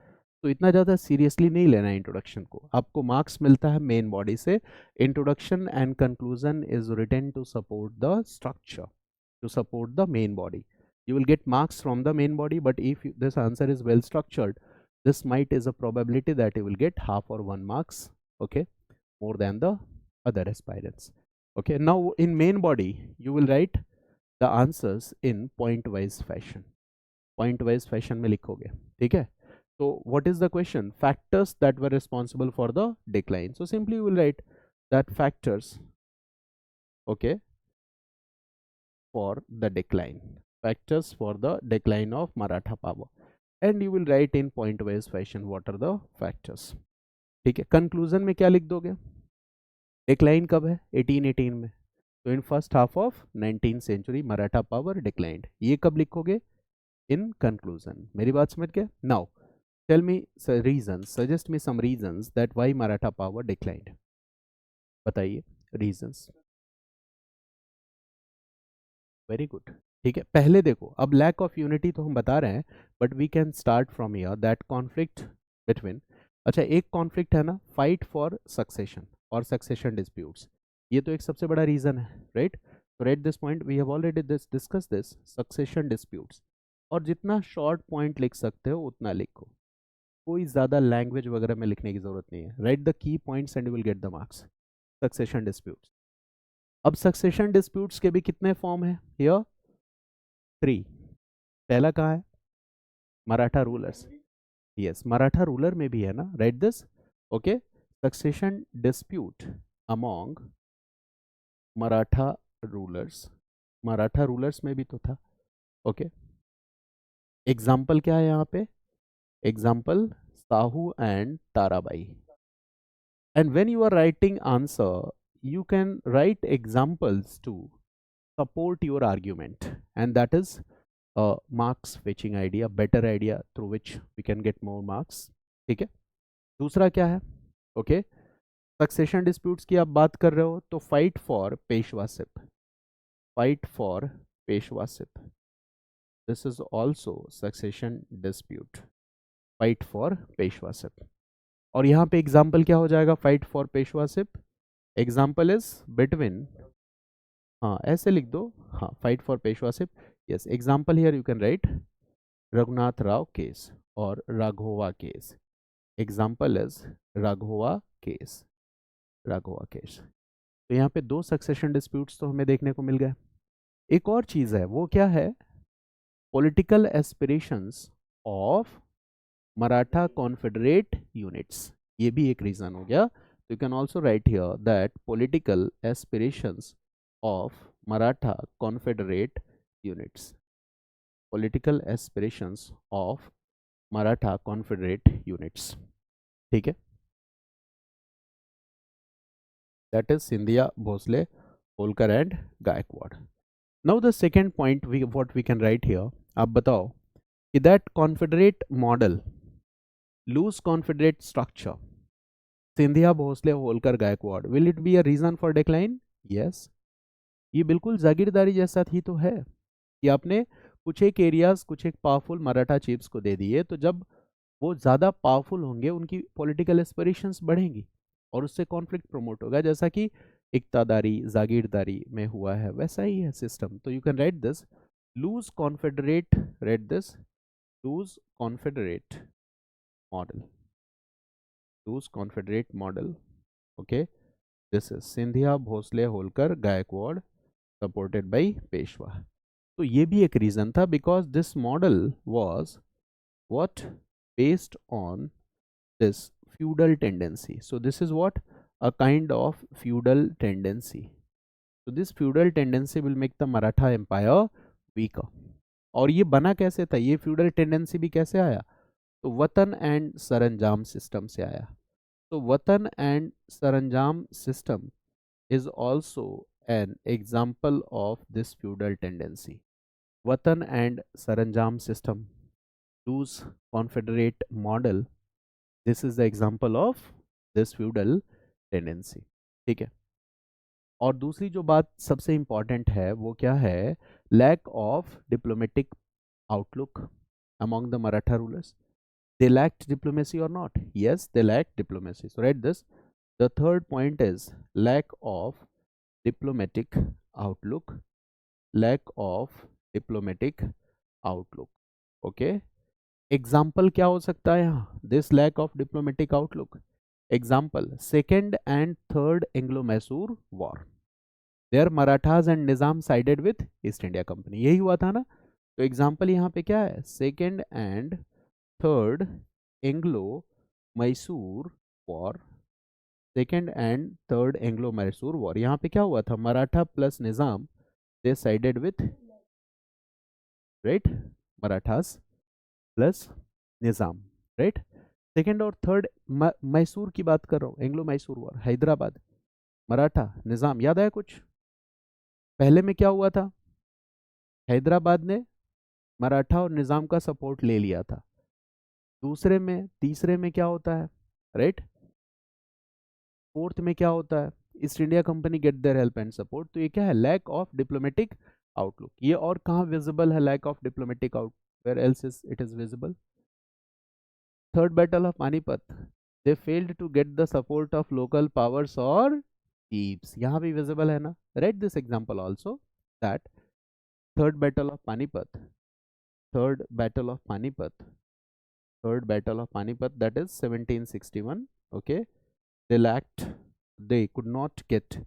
S1: तो इतना ज़्यादा सीरियसली नहीं लेना है इंट्रोडक्शन को. आपको मार्क्स मिलता है मेन बॉडी से. Introduction and conclusion is written to support the structure, to support the main body. You will get marks from the main body, but if this answer is well structured, this might is a probability that you will get half or 1 marks, okay, more than the other aspirants. Okay, now in main body you will write the answers in point wise fashion. में लिखोगे. ठीक है, so what is the question? Factors that were responsible for the decline. So simply you will write that factors, okay, for the decline of Maratha power, and you will write in point wise fashion what are the factors. ठीक है, conclusion में क्या लिख दोगे? Decline कब है? 1818 में. तो in first half of 19th century Maratha power declined. ये कब लिखोगे? In conclusion. मेरी बात समझ गए? Now tell me reasons, suggest me some reasons that why Maratha power declined. बताइए रीजंस. Very good. ठीक है, पहले देखो, अब लैक ऑफ यूनिटी तो हम बता रहे हैं, but we can start from here that conflict between. अच्छा, एक कॉन्फ्लिक्ट है ना, फाइट फॉर सक्सेशन और सक्सेशन डिस्प्यूट्स. ये तो एक सबसे बड़ा रीजन है, राइट? तो right this point, we have already discuss this succession disputes. और जितना शॉर्ट पॉइंट लिख सकते हो उतना लिखो, कोई ज़्यादा लैंग्वेज वगैरह में लिखने की जरूरत नहीं है. Right the key points and you will get the marks. Succession disputes. अब सक्सेशन डिस्प्यूट्स के भी कितने फॉर्म है? हियर 3. पहला कहाँ है? Maratha rulers. Yes, Maratha ruler में भी है ना. Right this. Okay, succession dispute among Maratha rulers. Maratha rulers में भी तो था। ओके, एग्जाम्पल क्या है यहाँ पे? Example Sahu and Tarabai. And when you are writing answer, you can write examples to support your argument, and that is a marks fetching idea, better idea through which we can get more marks. ठीक है. दूसरा क्या है? Okay, succession disputes की आप बात कर रहे हो तो fight for Peshwaship, fight for Peshwaship, this is also succession dispute, fight for Peshwaship. और यहाँ पे एग्जाम्पल क्या हो जाएगा fight for Peshwaship? Example is between, हाँ ऐसे लिख दो, हाँ fight for Peshwaship. Yes, example here you can write Raghunath Rao case और Raghoba case. Example is Raghoba case, Raghoba case. तो यहाँ पे दो सक्सेशन डिस्प्यूट्स तो हमें देखने को मिल गए. एक और चीज है, वो क्या है? Political aspirations of Maratha confederate units, ये भी एक रीजन हो गया. तो you can also write here that political aspirations of Maratha confederate units, political aspirations of Maratha confederate units. ठीक है, that is Scindia, Bhosle, Holkar and Gaekwad. Now the second point we what we can write here, आप बताओ कि that confederate model loose confederate structure Scindia, Bhosle, Holkar, Gaekwad, will it be a reason for decline? Yes, ये बिल्कुल जागीरदारी जैसा ही तो है कि आपने कुछ एक एरियाज कुछ एक पावरफुल मराठा चीफ्स को दे दिए, तो जब वो ज़्यादा पावरफुल होंगे उनकी पॉलिटिकल एस्पिरेशंस बढ़ेंगी और उससे कॉन्फ्लिक्ट प्रमोट होगा, जैसा कि इक्तादारी जागीरदारी में हुआ है, वैसा ही है सिस्टम. तो you can write this loose confederate, right this loose confederate model, loose confederate model. Okay, this is Scindia, Bhosle, Holkar, Gaekwad supported by Peshwa. तो ये भी एक रीजन था because this model was what, based on this feudal tendency. So this is what, a kind of feudal tendency. So this feudal tendency will make the Maratha empire weaker. और ये बना कैसे था, ये feudal tendency भी कैसे आया? तो वतन एंड सरंजाम सिस्टम से आया. तो watan and saranjam system is also an example of this feudal tendency. Watan and saranjam system, loose confederate model, this is the example of this feudal tendency. ठीक है. और दूसरी जो बात सबसे इंपॉर्टेंट है वो क्या है? Lack of diplomatic outlook among the Maratha rulers. They lacked diplomacy or not? Yes, they lacked diplomacy. So write this. The third point is lack of diplomatic outlook, lack of diplomatic outlook. Okay, example क्या हो सकता है यहाँ? This lack of diplomatic outlook. Example second and third Anglo Mysore war, there Marathas and Nizam sided with East India Company, यही हुआ था ना. तो एग्जाम्पल यहाँ पे क्या है? Second and third Anglo Mysore war, second and third Anglo Mysore war. यहाँ पे क्या हुआ था? Maratha plus Nizam they sided with, right, Marathas plus Nizam, right. Second और थर्ड, मैसूर की बात कर रहा हूँ, एंग्लो मैसूर वॉर, हैदराबाद, मराठा, निजाम, याद आया कुछ? पहले में क्या हुआ था? हैदराबाद ने मराठा और निजाम का सपोर्ट ले लिया था. दूसरे में, तीसरे में क्या होता है, राइट? फोर्थ में क्या होता है? East India Company get their help and support. तो ये क्या है? Lack of diplomatic outlook. ये और कहाँ विजिबल है lack of diplomatic out, where else is it is visible? Third battle of Panipat, they failed to get the support of local powers और chiefs, यहाँ भी विजिबल है ना. Right this example also that third battle of Panipat, third battle of Panipat, third battle of Panipat, that is 1761. Okay, they lacked, they could not get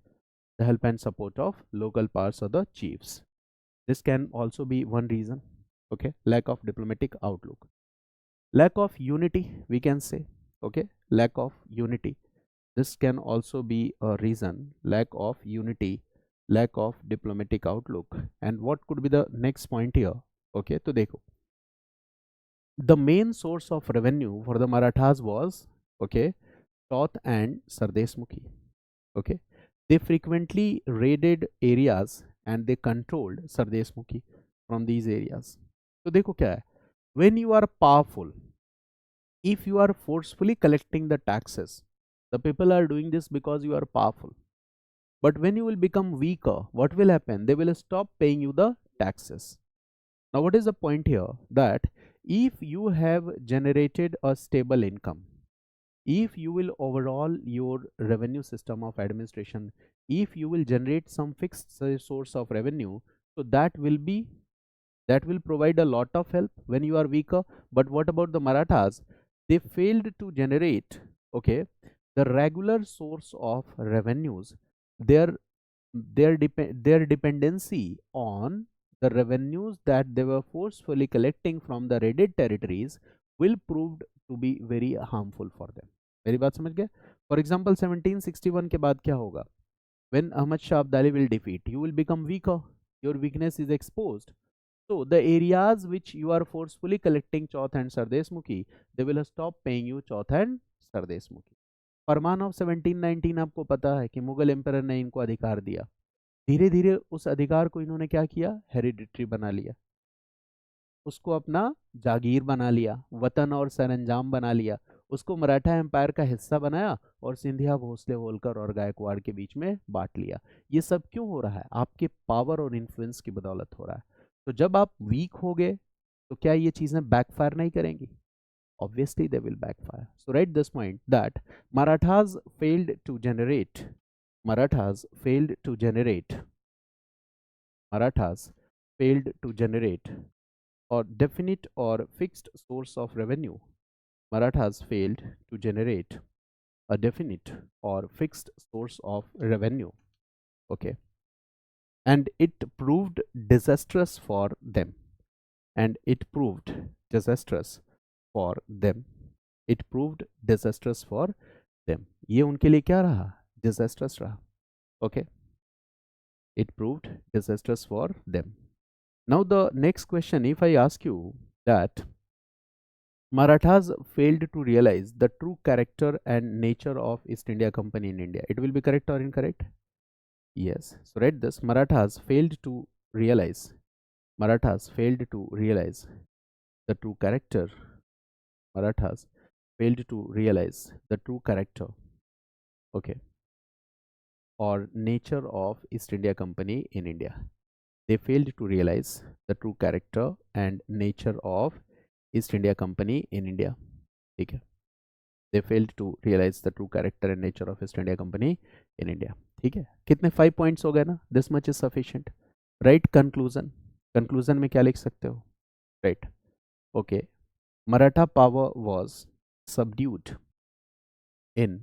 S1: the help and support of local powers or the chiefs. This can also be one reason. Okay, lack of diplomatic outlook, lack of unity, we can say. Okay, lack of unity, this can also be a reason, lack of unity lack of diplomatic outlook. And what could be the next point here? Okay, तो देखो, the main source of revenue for the Marathas was, okay, Chauth and Sardeshmukhi. Okay, they frequently raided areas and they controlled Sardeshmukhi from these areas. तो देखो क्या है, when you are powerful, if you are forcefully collecting the taxes, the people are doing this because you are powerful. But when you will become weaker, what will happen? They will stop paying you the taxes. Now, what is the point here? That if you have generated a stable income, if you will overall your revenue system of administration, if you will generate some fixed source of revenue, so that will provide a lot of help when you are weaker. But what about the Marathas? They failed to generate, okay, the regular source of revenues. Their their dependency on the revenues that they were forcefully collecting from the raided territories will prove to be very harmful for them. मेरी बात समझ गए? For example, 1761 के बाद क्या होगा? When Ahmad Shah Abdali will defeat, you will become weaker. Your weakness is exposed. So the areas which you are forcefully collecting Chauth and Sardeshmukhi, they will stop paying you Chauth and Sardeshmukhi. Farman of 1719 आपको पता है कि Mughal emperor ने इनको अधिकार दिया. धीरे धीरे उस अधिकार को इन्होंने क्या किया? हेरिडिटरी बना लिया, उसको अपना जागीर बना लिया, वतन और सरंजाम बना लिया, उसको मराठा एम्पायर का हिस्सा बनाया और सिंधिया भोसले होलकर और गायकवाड़ के बीच में बांट लिया. ये सब क्यों हो रहा है? आपके पावर और इन्फ्लुएंस की बदौलत हो रहा है. तो जब आप वीक हो गए तो क्या ये चीजें बैकफायर नहीं करेंगी? Obviously they will backfire. So write this point that Marathas failed to generate Marathas failed to generate Marathas failed to generate or definite or fixed source of revenue. Marathas failed to generate a definite or fixed source of revenue. Okay, and it proved disastrous for them. And it proved disastrous for them. It proved disastrous for them. ये उनके लिए क्या रहा? Disastrous रहा. Okay. It proved disastrous for them. Now the next question, if I ask you that Marathas failed to realize the true character and nature of East India Company in India, it will be correct or incorrect? Yes. So write this: Marathas failed to realize. Marathas failed to realize the true character. Marathas failed to realize the true character, okay, or nature of East India Company in India. They failed to realize the true character and nature of East India Company in India. Okay. They failed to realize the true character and nature of East India Company in India. ठीक है, कितने 5 points हो गए ना? This much is sufficient. Right? Conclusion. Conclusion में क्या लिख सकते हो? Right. Okay. Maratha power was subdued in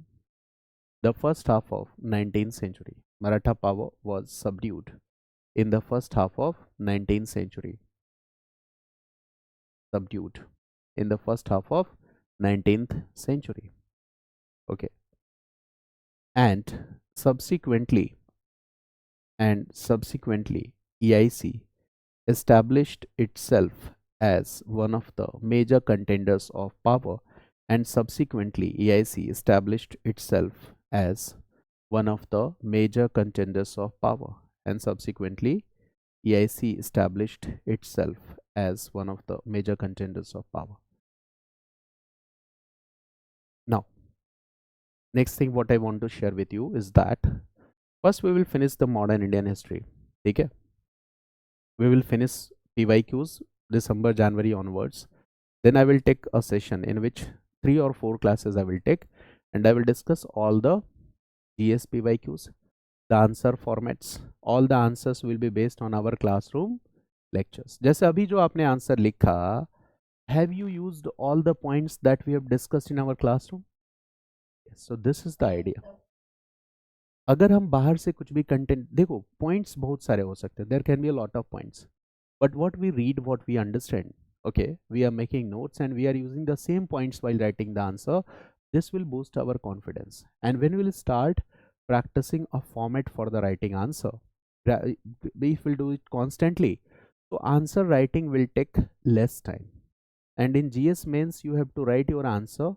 S1: the first half of 19th century. Maratha power was subdued in the first half of 19th century. Subdued in the first half of 19th century. Okay. And subsequently EIC established itself as one of the major contenders of power, and subsequently EIC established itself as one of the major contenders of power, and subsequently EIC established itself as one of the major contenders of power. Now, next thing what I want to share with you is that first we will finish the modern Indian history. Okay, we will finish PYQs December, January onwards. Then I will take a session in which 3 or 4 classes I will take, and I will discuss all the GS PYQs, the answer formats. All the answers will be based on our classroom lectures. जैसे अभी जो आपने answer लिखा, have you used all the points that we have discussed in our classroom? Yes, so this is the idea. अगर हम बाहर से कुछ भी कंटेंट देखो, पॉइंट्स बहुत सारे हो सकते हैं, there can be a lot of points, but what we read, what we understand, okay, we are making notes and we are using the same points while writing the answer. This will boost our confidence, and when we will start practicing a format for the writing answer, If we'll do it constantly, so answer writing will take less time. And in GS mains, you have to write your answer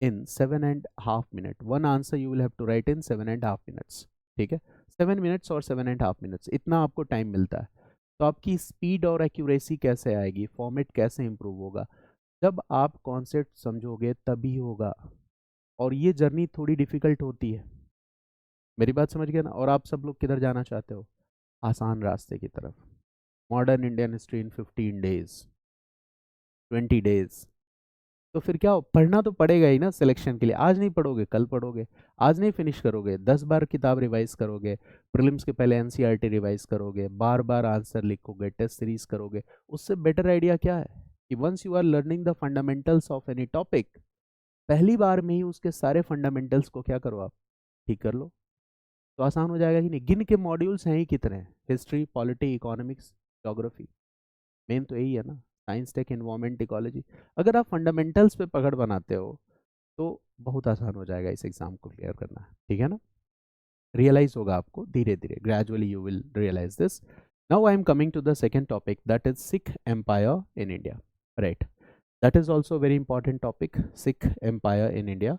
S1: in 7.5 minutes. One answer you will have to write in 7.5 minutes. ठीक है, 7 minutes और 7.5 minutes, इतना आपको time मिलता है. तो आपकी speed और एक्यूरेसी कैसे आएगी, फॉर्मेट कैसे इंप्रूव होगा, जब आप कॉन्सेप्ट समझोगे तभी होगा. और ये जर्नी थोड़ी डिफिकल्ट होती है, मेरी बात समझ गए ना. और आप सब लोग किधर जाना चाहते हो, आसान रास्ते की तरफ. Modern Indian history in 15 days, 20 days. तो फिर क्या हो, पढ़ना तो पड़ेगा ही ना सिलेक्शन के लिए. आज नहीं पढ़ोगे कल पढ़ोगे, आज नहीं फिनिश करोगे 10 बार किताब रिवाइज करोगे, प्रीलिम्स के पहले एनसीईआरटी रिवाइज करोगे, बार बार आंसर लिखोगे, टेस्ट सीरीज करोगे. उससे बेटर आइडिया क्या है कि once you are learning the fundamentals of any topic, पहली बार में ही उसके सारे फंडामेंटल्स को क्या करो आप, ठीक कर लो. तो आसान हो जाएगा कि नहीं. गिन के मॉड्यूल्स हैं ही कितने, history, polity, economics, geography, main तो यही है ना, साइंस, टेक, एनवायरमेंट, इकोलॉजी. अगर आप फंडामेंटल्स पे पकड़ बनाते हो तो बहुत आसान हो जाएगा इस एग्जाम को क्लियर करना. ठीक है ना, रियलाइज होगा आपको धीरे धीरे, gradually you will realise this. Now I am coming to the second topic, that is Sikh empire in India. Right, that is also a very important topic, Sikh empire in India.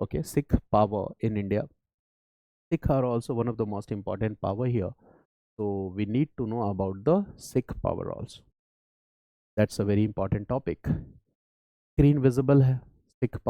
S1: Okay, Sikh power in India. Sikh are also one of the most important power here, so we need to know about the Sikh power also. That's a very important topic. Screen visible hai, Sikh power